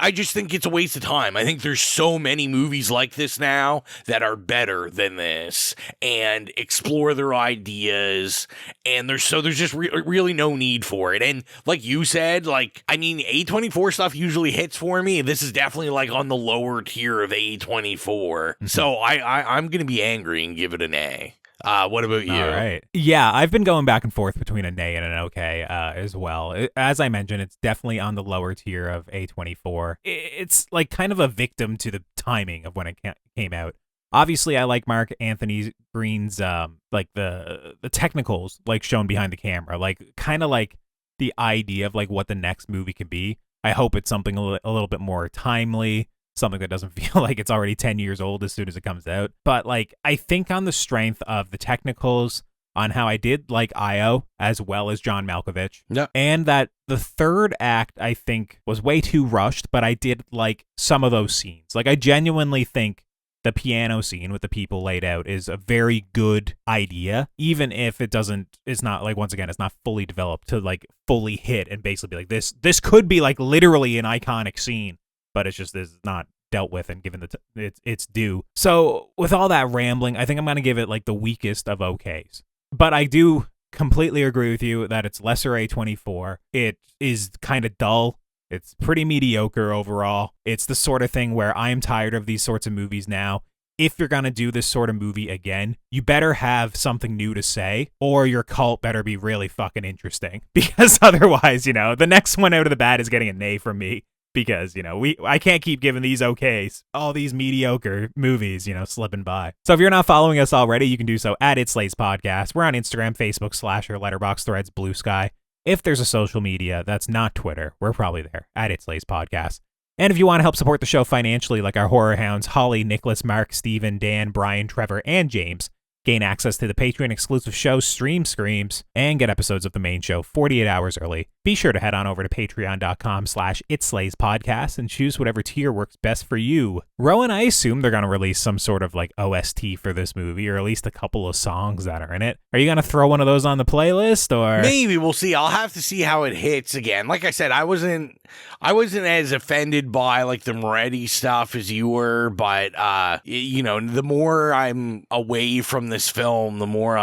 I just think it's a waste of time. I think there's so many movies like this now that are better than this and explore their ideas, and there's just really no need for it. And like you said, like, I mean, A24 stuff usually hits for me. This is definitely like on the lower tier of A24. Mm-hmm. So I'm going to be angry and give it an A. What about you? All right. Yeah, I've been going back and forth between an A and an okay as well. As I mentioned, it's definitely on the lower tier of A24. It's like kind of a victim to the timing of when it came out. Obviously, I like Mark Anthony Green's like the technicals like shown behind the camera, like kind of like the idea of like what the next movie can be. I hope it's something a little bit more timely, something that doesn't feel like it's already 10 years old as soon as it comes out. But like, I think on the strength of the technicals, on how I did like Ayo as well as John Malkovich, and that the third act I think was way too rushed, but I did like some of those scenes. Like I genuinely think the piano scene with the people laid out is a very good idea, even if it's not like, once again, it's not fully developed to like fully hit and basically be like, this could be like literally an iconic scene, but it's just is not dealt with and given its due. So with all that rambling, I think I'm going to give it like the weakest of okays. But I do completely agree with you that it's lesser A24. It is kind of dull. It's pretty mediocre overall. It's the sort of thing where I'm tired of these sorts of movies now. If you're going to do this sort of movie again, you better have something new to say, or your cult better be really fucking interesting. Because otherwise, the next one out of the bat is getting a nay from me. Because, I can't keep giving these okays, all these mediocre movies, slipping by. So if you're not following us already, you can do so at It's Slays Podcast. We're on Instagram, Facebook, Slasher, Letterboxd, Threads, Bluesky. If there's a social media that's not Twitter, we're probably there at It's Slays Podcast. And if you want to help support the show financially, like our horror hounds, Holly, Nicholas, Mark, Steven, Dan, Brian, Trevor, and James, gain access to the Patreon exclusive show Stream Screams and get episodes of the main show 48 hours early. Be sure to head on over to patreon.com/itslayspodcast and choose whatever tier works best for you. Rowan, I assume they're going to release some sort of OST for this movie, or at least a couple of songs that are in it. Are you going to throw one of those on the playlist, or? Maybe, we'll see. I'll have to see how it hits again. Like I said, I wasn't as offended by the Moretti stuff as you were, but the more I'm away from this film, the more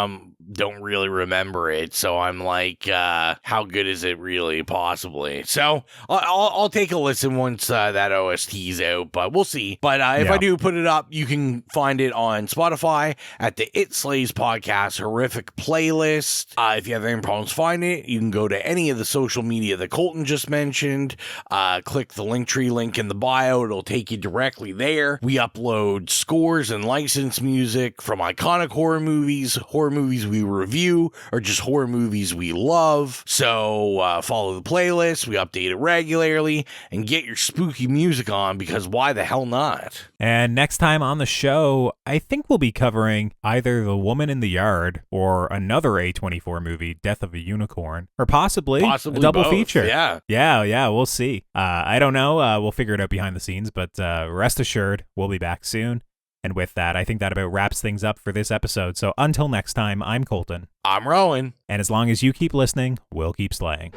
don't really remember it. So I'm like, how good is it really possibly? So I'll take a listen once that OST's out, but we'll see. But if I do put it up, you can find it on Spotify at the It Slays Podcast Horrific playlist. If you have any problems finding it, you can go to any of the social media that Colton just mentioned. Click the Linktree link in the bio. It'll take you directly there. We upload scores and licensed music from iconic horror movies we review, or just horror movies we love. So follow the playlist. We update it regularly, and get your spooky music on, because why the hell not? And next time on the show, I think we'll be covering either The Woman in the Yard or another A24 movie, Death of a Unicorn, or possibly a double both. feature. Yeah, we'll see. I don't know. We'll figure it out behind the scenes, but rest assured, we'll be back soon. And with that, I think that about wraps things up for this episode. So until next time, I'm Colton. I'm Rowan. And as long as you keep listening, we'll keep slaying.